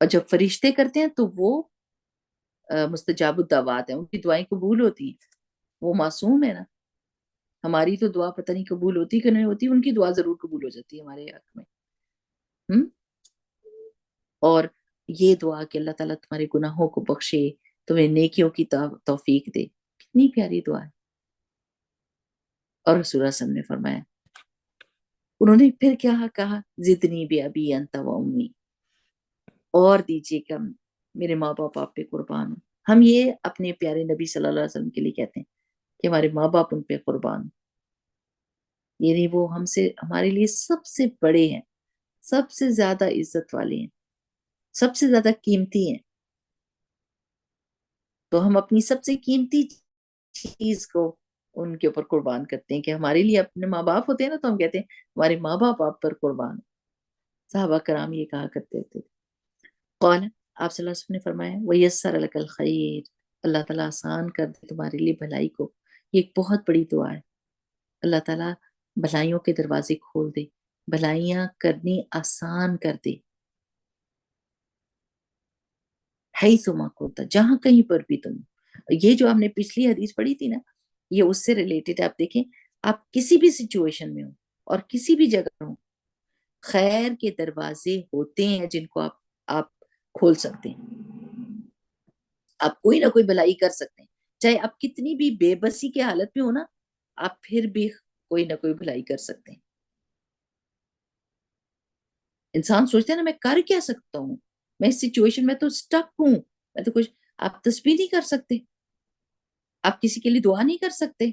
A: اور جب فرشتے کرتے ہیں تو وہ مستجاب الدعوات ہیں، ان کی دعائیں قبول ہوتی ہیں، وہ معصوم ہے نا. ہماری تو دعا پتہ نہیں قبول ہوتی کہ نہیں ہوتی، ان کی دعا ضرور قبول ہو جاتی ہے ہمارے حق میں. اور یہ دعا کہ اللہ تعالیٰ تمہارے گناہوں کو بخشے، تمہیں نیکیوں کی توفیق دے، کتنی پیاری دعا ہے. اور رسول اللہ صلی اللہ علیہ وسلم نے فرمایا، انہوں نے پھر کیا کہا، زدنی بی ابی انت و امی، اور دیجیے کہ میرے ماں باپ آپ پہ قربان ہوں. ہم یہ اپنے پیارے نبی صلی اللہ علیہ وسلم کے لیے کہتے ہیں کہ ہمارے ماں باپ ان پہ قربان ہوں. یعنی وہ ہم سے، ہمارے لیے سب سے بڑے ہیں، سب سے زیادہ عزت والے ہیں، سب سے زیادہ قیمتی ہیں. تو ہم اپنی سب سے قیمتی چیز کو ان کے اوپر قربان کرتے ہیں. کہ ہمارے لیے اپنے ماں باپ ہوتے ہیں نا، تو ہم کہتے ہیں ہمارے ماں باپ آپ پر قربان. صحابہ کرام یہ کہا کرتے تھے. قال، آپ صلی اللہ علیہ وسلم نے فرمایا، وَيَسَّرَ لَكَ الْخَيْرِ، اللہ تعالیٰ آسان کر دے تمہارے لیے بھلائی کو. یہ ایک بہت بڑی دعا ہے. اللہ تعالیٰ بھلائیوں کے دروازے کھول دے، بھلائیاں کرنی آسان کر دے. حیثما کنت، جہاں کہیں پر بھی تم. یہ جو ہم نے پچھلی حدیث پڑھی تھی نا، یہ اس سے ریلیٹڈ. آپ دیکھیں، آپ کسی بھی سچویشن میں ہو اور کسی بھی جگہ ہو، خیر کے دروازے ہوتے ہیں جن کو آپ کھول سکتے ہیں. آپ کوئی نہ کوئی بھلائی کر سکتے ہیں. چاہے آپ کتنی بھی بے بسی کے حالت میں ہو نا، آپ پھر بھی کوئی نہ کوئی بھلائی کر سکتے ہیں. انسان سوچتے ہیں نا، میں کر کیا سکتا ہوں، میں اس سچویشن میں تو سٹک ہوں، میں تو کچھ. آپ تسبیح نہیں کر سکتے، آپ کسی کے لیے دعا نہیں کر سکتے،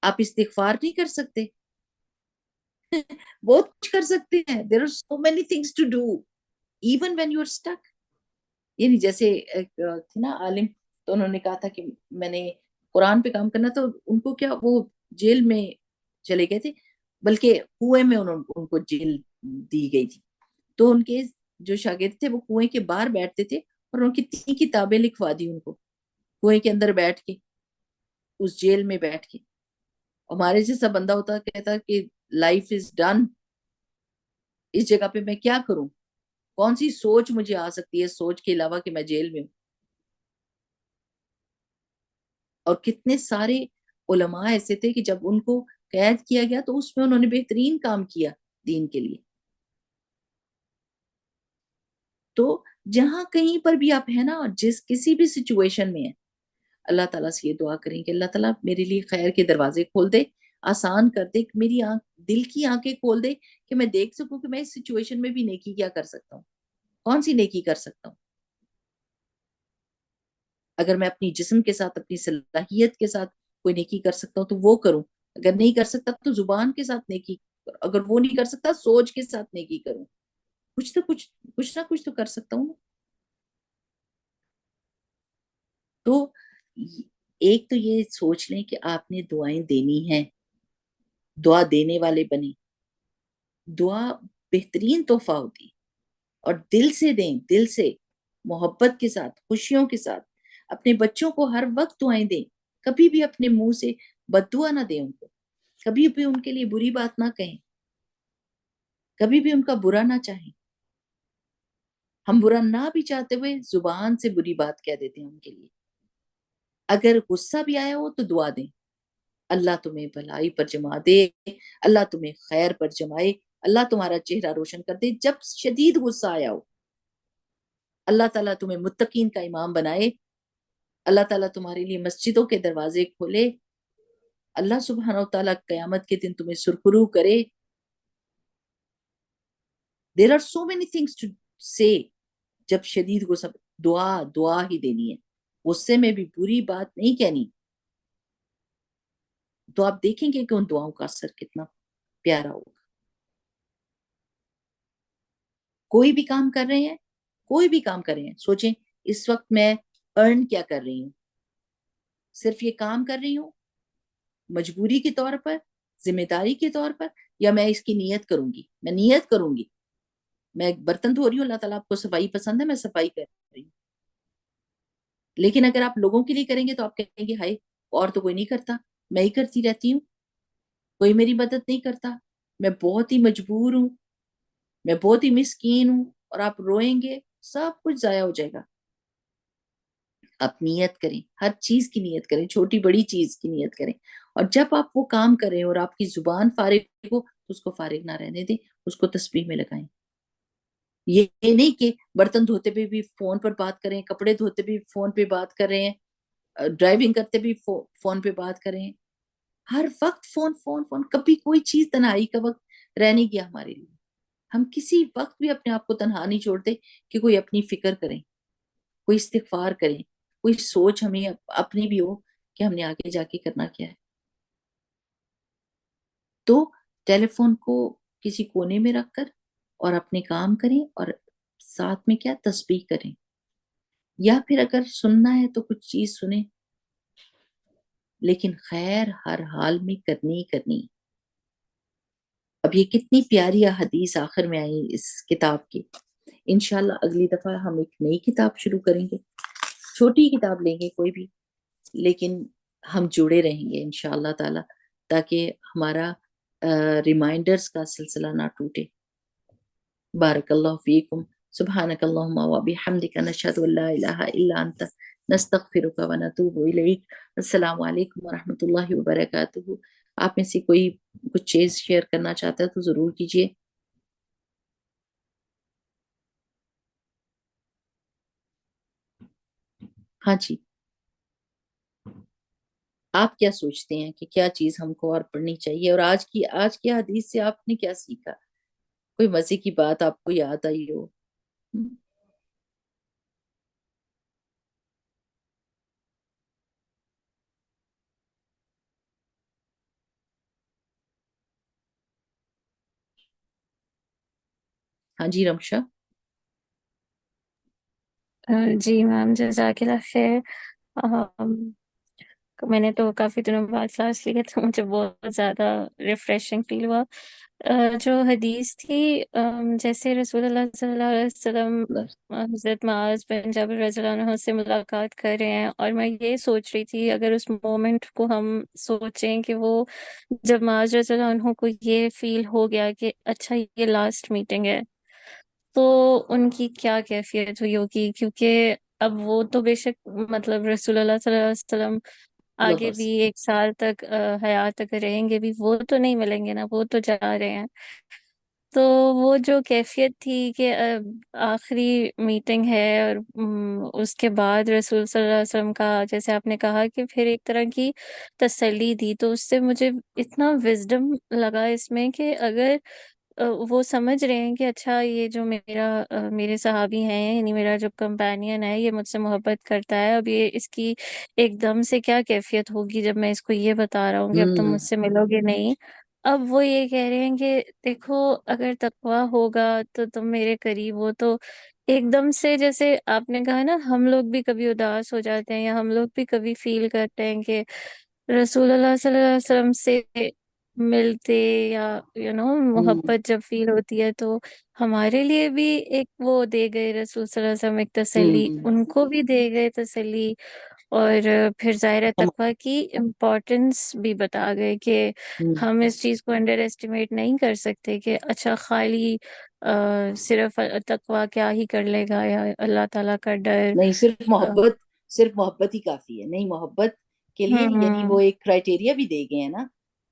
A: آپ استغفار نہیں کر سکتے. بہت کچھ کر سکتے ہیں. there are so many things to do even when you are stuck. یعنی جیسے ایک تھی نا عالم، تو انہوں نے کہا تھا کہ میں نے قرآن پہ کام کرنا. تو ان کو کیا، وہ جیل میں چلے گئے تھے، بلکہ کنویں میں ان کو جیل دی گئی تھی. تو ان کے جو شاگرد تھے وہ کنویں کے باہر بیٹھتے تھے، اور ان کی 3 کتابیں لکھوا دی ان کو، کنویں کے اندر بیٹھ کے، اس جیل میں بیٹھ کے. ہمارے جیسا بندہ ہوتا کہتا کہ لائف از ڈن، اس جگہ پہ میں کیا کروں، کون سی سوچ مجھے آ سکتی ہے سوچ کے علاوہ کہ میں جیل میں ہوں. اور کتنے سارے علماء ایسے تھے کہ جب ان کو قید کیا گیا تو اس میں انہوں نے بہترین کام کیا دین کے لیے. تو جہاں کہیں پر بھی آپ ہیں نا، اور کسی بھی سچویشن میں ہیں، اللہ تعالیٰ سے یہ دعا کریں کہ اللہ تعالیٰ میرے لیے خیر کے دروازے کھول دے، آسان کر دے، میری دل کی آنکھیں کھول دے کہ میں دیکھ سکوں کہ میں اس سچویشن میں بھی نیکی کیا کر سکتا ہوں، کون سی نیکی کر سکتا ہوں. اگر میں اپنی جسم کے ساتھ، اپنی صلاحیت کے ساتھ کوئی نیکی کر سکتا ہوں تو وہ کروں. اگر نہیں کر سکتا تو زبان کے ساتھ نیکی، اگر وہ نہیں کر سکتا سوچ کے ساتھ نیکی کروں. کچھ نہ کچھ تو کر سکتا ہوں. تو ایک تو یہ سوچ لیں کہ آپ نے دعائیں دینی ہیں، دعا دینے والے بنیں. دعا بہترین تحفہ ہوتی، اور دل سے دیں، دل سے محبت کے ساتھ، خوشیوں کے ساتھ. اپنے بچوں کو ہر وقت دعائیں دیں، کبھی بھی اپنے منہ سے بد دعا نہ دیں ان کو، کبھی بھی ان کے لیے بری بات نہ کہیں، کبھی بھی ان کا برا نہ چاہیں. ہم برا نہ بھی چاہتے ہوئے زبان سے بری بات کہہ دیتے ہیں ان کے لیے. اگر غصہ بھی آیا ہو تو دعا دیں، اللہ تمہیں بھلائی پر جما دے، اللہ تمہیں خیر پر جمائے، اللہ تمہارا چہرہ روشن کر دے. جب شدید غصہ آیا ہو، اللہ تعالیٰ تمہیں متقین کا امام بنائے، اللہ تعالیٰ تمہارے لیے مسجدوں کے دروازے کھولے، اللہ سبحانہ و تعالیٰ قیامت کے دن تمہیں سرخرو کرے. There are so many things to say. جب شدید غصہ، دعا ہی دینی ہے، غصے میں بھی بری بات نہیں کہنی. تو آپ دیکھیں گے کہ ان دعاؤں کا اثر کتنا پیارا ہوگا. کوئی بھی کام کر رہے ہیں، کوئی بھی کام کر رہے ہیں، سوچیں اس وقت میں ارن کیا کر رہی ہوں. صرف یہ کام کر رہی ہوں مجبوری کے طور پر، ذمہ داری کے طور پر، یا میں اس کی نیت کروں گی. میں نیت کروں گی، میں برتن دھو رہی ہوں، اللہ تعالیٰ آپ کو صفائی پسند ہے، میں صفائی کر رہی ہوں. لیکن اگر آپ لوگوں کے لیے کریں گے تو آپ کہیں گے ہائے، اور تو کوئی نہیں کرتا، میں ہی کرتی رہتی ہوں، کوئی میری مدد نہیں کرتا، میں بہت ہی مجبور ہوں، میں بہت ہی مسکین ہوں. اور آپ روئیں گے سب کچھ ضائع ہو جائے گا. آپ نیت کریں، ہر چیز کی نیت کریں، چھوٹی بڑی چیز کی نیت کریں. اور جب آپ وہ کام کریں اور آپ کی زبان فارغ ہو تو اس کو فارغ نہ رہنے دیں، اس کو تسبیح میں لگائیں. یہ نہیں کہ برتن دھوتے پہ بھی فون پر بات کریں، کپڑے دھوتے بھی فون پہ بات کر رہے ہیں، ڈرائیونگ کرتے بھی فون پہ بات کریں. ہر وقت فون فون فون. کبھی کوئی چیز تنہائی کا وقت رہ نہیں گیا ہمارے لیے. ہم کسی وقت بھی اپنے آپ کو تنہا نہیں چھوڑتے کہ کوئی اپنی فکر کریں، کوئی استغفار کریں، کوئی سوچ ہمیں اپنی بھی ہو کہ ہم نے آگے جا کے کرنا کیا ہے. تو ٹیلی فون کو کسی کونے میں رکھ کر اور اپنے کام کریں، اور ساتھ میں کیا تسبیح کریں. یا پھر اگر سننا ہے تو کچھ چیز سنیں، لیکن خیر ہر حال میں کرنی ہی کرنی. اب یہ کتنی پیاری حدیث آخر میں آئی اس کتاب کی. انشاءاللہ اگلی دفعہ ہم ایک نئی کتاب شروع کریں گے، چھوٹی کتاب لیں گے کوئی بھی، لیکن ہم جڑے رہیں گے انشاءاللہ تعالی، تاکہ ہمارا ریمائنڈرز کا سلسلہ نہ ٹوٹے. بارک اللہ فیکم. سبحانک اللہم و بحمدک، نشہد ان لا الہ الا انت، نستغفرک و نتوب الیک. السلام علیکم ورحمۃ اللہ وبرکاتہ. آپ میں سے کوئی کچھ چیز شیئر کرنا چاہتا ہے تو ضرور کیجیے. ہاں جی، آپ کیا سوچتے ہیں کہ کیا چیز ہم کو اور پڑھنی چاہیے، اور آج کی حدیث سے آپ نے کیا سیکھا؟ کوئی مزے کی بات آپ کو یاد آئی ہو؟ ہاں جی رمشا.
B: جی میم، جزاک اللہ خیر. آم، میں نے تو کافی دنوں بعد کلاس لی ہے تو مجھے بہت زیادہ ریفریشنگ فیل ہوا. جو حدیث تھی، جیسے رسول اللہ صلی اللہ علیہ وسلم حضرت معاذ بن جبل رضی اللہ عنہ سے ملاقات کر رہے ہیں، اور میں یہ سوچ رہی تھی اگر اس مومنٹ کو ہم سوچیں کہ وہ جب معاذ رضی اللہ عنہ کو یہ فیل ہو گیا کہ اچھا یہ لاسٹ میٹنگ ہے، تو ان کی کیا کیفیت ہوئی ہوگی. کیونکہ اب وہ تو بے شک مطلب رسول اللہ صلی اللہ علیہ وسلم آگے بھی 1 سال تک حیات اگر رہیں گے بھی، وہ تو نہیں ملیں گے نا، وہ تو جا رہے ہیں. تو وہ جو کیفیت تھی کہ آخری میٹنگ ہے، اور اس کے بعد رسول صلی اللہ علیہ وسلم کا جیسے آپ نے کہا کہ پھر ایک طرح کی تسلی دی، تو اس سے مجھے اتنا وزڈم لگا اس میں کہ اگر وہ سمجھ رہے ہیں کہ اچھا یہ جو میرے صحابی ہیں، یعنی میرا جو کمپینین ہے، یہ مجھ سے محبت کرتا ہے، اب یہ اس کی ایک دم سے کیا کیفیت ہوگی جب میں اس کو یہ بتا رہا ہوں کہ اب تم مجھ سے ملو گے نہیں. اب وہ یہ کہہ رہے ہیں کہ دیکھو اگر تقویٰ ہوگا تو تم میرے قریب ہو. تو ایک دم سے جیسے آپ نے کہا نا، ہم لوگ بھی کبھی اداس ہو جاتے ہیں، یا ہم لوگ بھی کبھی فیل کرتے ہیں کہ رسول اللہ صلی اللہ علیہ وسلم سے ملتے، یا محبت جب فیل ہوتی ہے تو ہمارے لیے بھی ایک وہ دے گئے رسول صلی اللہ علیہ وسلم ایک تسلی، ان کو بھی دے گئے تسلی. اور پھر ظاہر تقویٰ کی امپورٹنس بھی بتا گئے کہ ہم اس چیز کو انڈر ایسٹیمیٹ نہیں کر سکتے کہ اچھا خالی صرف تقویٰ کیا ہی کر لے گا، یا اللہ تعالیٰ کا ڈر.
A: نہیں، صرف محبت ہی کافی ہے. نہیں، محبت کے لیے یعنی وہ
B: ہوں
A: ایک کرائٹیریا بھی دے گئے ہیں نا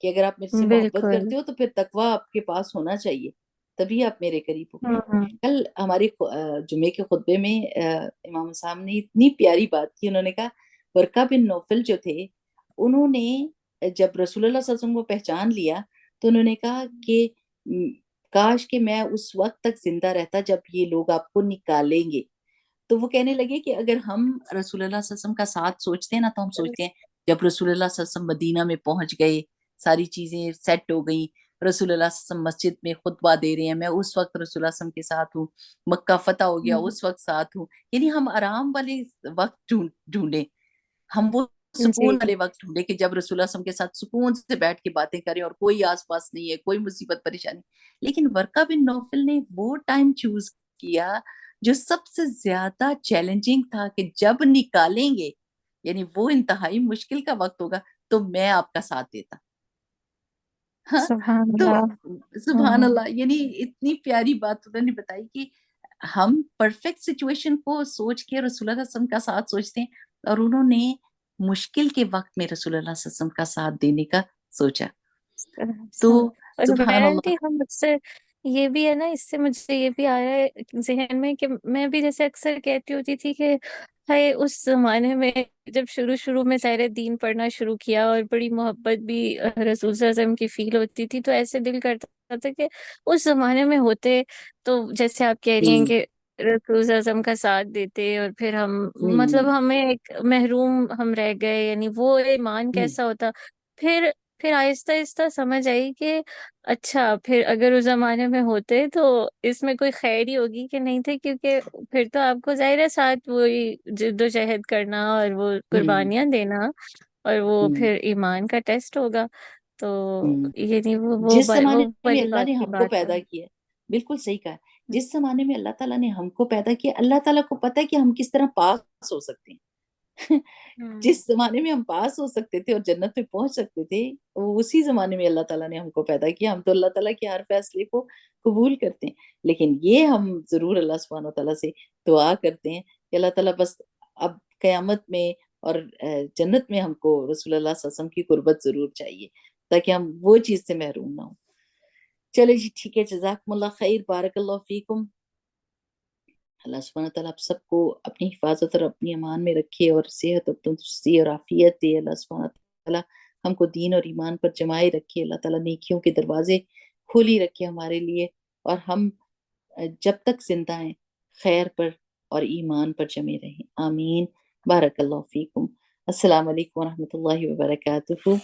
A: کہ اگر آپ میرے سے محبت
B: بالکل.
A: کرتے ہو تو پھر تقویٰ آپ کے پاس ہونا چاہیے، تبھی آپ میرے قریب ہو.
B: ہوں
A: کل ہمارے جمعے کے خطبے میں امام صاحب نے اتنی پیاری بات کی. انہوں نے کہا ورقہ بن نوفل جو تھے، انہوں نے جب رسول اللہ صلی اللہ علیہ وسلم کو پہچان لیا تو انہوں نے کہا کہ کاش کہ میں اس وقت تک زندہ رہتا جب یہ لوگ آپ کو نکالیں گے. تو وہ کہنے لگے کہ اگر ہم رسول اللہ صلی اللہ علیہ وسلم کا ساتھ سوچتے ہیں نا، تو ہم سوچتے ہیں جب رسول اللہ صلی اللہ علیہ وسلم مدینہ میں پہنچ گئے، ساری چیزیں سیٹ ہو گئیں، رسول اللہ صلی اللہ علیہ وسلم مسجد میں خطبہ دے رہے ہیں، میں اس وقت رسول اللہ صلی اللہ علیہ وسلم کے ساتھ ہوں، مکہ فتح ہو گیا اس وقت ساتھ ہوں. یعنی ہم آرام والے وقت ڈھونڈیں، ہم وہ
B: جی
A: سکون والے وقت ڈھونڈے کہ جب رسول اللہ صلی اللہ علیہ وسلم کے ساتھ سکون سے بیٹھ کے باتیں کریں اور کوئی آس پاس نہیں ہے، کوئی مصیبت پریشانی. لیکن ورقہ بن نوفل نے وہ ٹائم چوز کیا جو سب سے زیادہ چیلنجنگ تھا کہ جب نکالیں گے، یعنی وہ انتہائی مشکل کا وقت ہوگا، تو میں آپ کا ساتھ دیتا. ہاں،
B: سبحان
A: تو
B: اللہ.
A: سبحان اللہ، یعنی اتنی پیاری بات انہوں نے بتائی کہ ہم پرفیکٹ سچویشن کو سوچ کے رسول اللہ صلی اللہ علیہ وسلم کا ساتھ سوچتے ہیں، اور انہوں نے مشکل کے وقت میں رسول اللہ صلی اللہ علیہ وسلم کا ساتھ دینے کا سوچا. تو
B: اور
A: سبحان اللہ.
B: آنٹی ہم اکثر یہ بھی ہے نا، اس سے مجھے یہ بھی آ رہا ہے ذہن میں کہ میں بھی جیسے اکثر کہتی ہوتی تھی کہ ہائے اس زمانے میں جب شروع میں ظاہر دین پڑھنا شروع کیا اور بڑی محبت بھی رسول صلی اللہ علیہ وسلم کی فیل ہوتی تھی، تو ایسے دل کرتا تھا کہ اس زمانے میں ہوتے، تو جیسے آپ کہہ رہی ہیں کہ رسول صلی اللہ علیہ وسلم کا ساتھ دیتے، اور پھر ہم مطلب ہمیں ایک محروم ہم رہ گئے، یعنی وہ ایمان کیسا ہوتا. پھر پھر آہستہ آہستہ سمجھ آئی کہ اچھا پھر اگر اس زمانے میں ہوتے تو اس میں کوئی خیر ہی ہوگی کہ نہیں تھے، کیونکہ پھر تو آپ کو ظاہر ہے ساتھ وہی جد و جہد کرنا اور وہ قربانیاں دینا، اور وہ پھر ایمان کا ٹیسٹ ہوگا. تو یعنی
A: جس زمانے
B: وہ
A: میں
B: والی
A: اللہ نے
B: بات کی
A: ہم کو
B: بات
A: پیدا
B: ہے.
A: کیا، بالکل صحیح کہا. جس زمانے میں اللہ تعالیٰ نے ہم کو پیدا کیا، اللہ تعالیٰ کو پتا ہے کہ ہم کس طرح پاس ہو سکتے ہیں. جس زمانے میں ہم پاس ہو سکتے تھے اور جنت میں پہنچ سکتے تھے، اسی زمانے میں اللہ تعالیٰ نے ہم کو پیدا کیا. ہم تو اللہ تعالیٰ کے ہر فیصلے کو قبول کرتے ہیں، لیکن یہ ہم ضرور اللہ سبحانہ وتعالیٰ سے دعا کرتے ہیں کہ اللہ تعالیٰ بس اب قیامت میں اور جنت میں ہم کو رسول اللہ صلی اللہ علیہ وسلم کی قربت ضرور چاہیے، تاکہ ہم وہ چیز سے محروم نہ ہوں. چلے جی ٹھیک ہے، جزاکم اللہ خیر، بارک اللہ فیکم. اللہ سبحانہ تعالیٰ آپ سب کو اپنی حفاظت اور اپنی امان میں رکھے اور صحت اور تندرستی اور عافیت دے. اللہ سبحانہ تعالیٰ ہم کو دین اور ایمان پر جمائے رکھے. اللہ تعالیٰ نیکیوں کے دروازے کھولی رکھے ہمارے لیے، اور ہم جب تک زندہ ہیں خیر پر اور ایمان پر جمے رہیں. آمین. بارک اللہ فیکم. السلام علیکم ورحمۃ اللہ وبرکاتہ.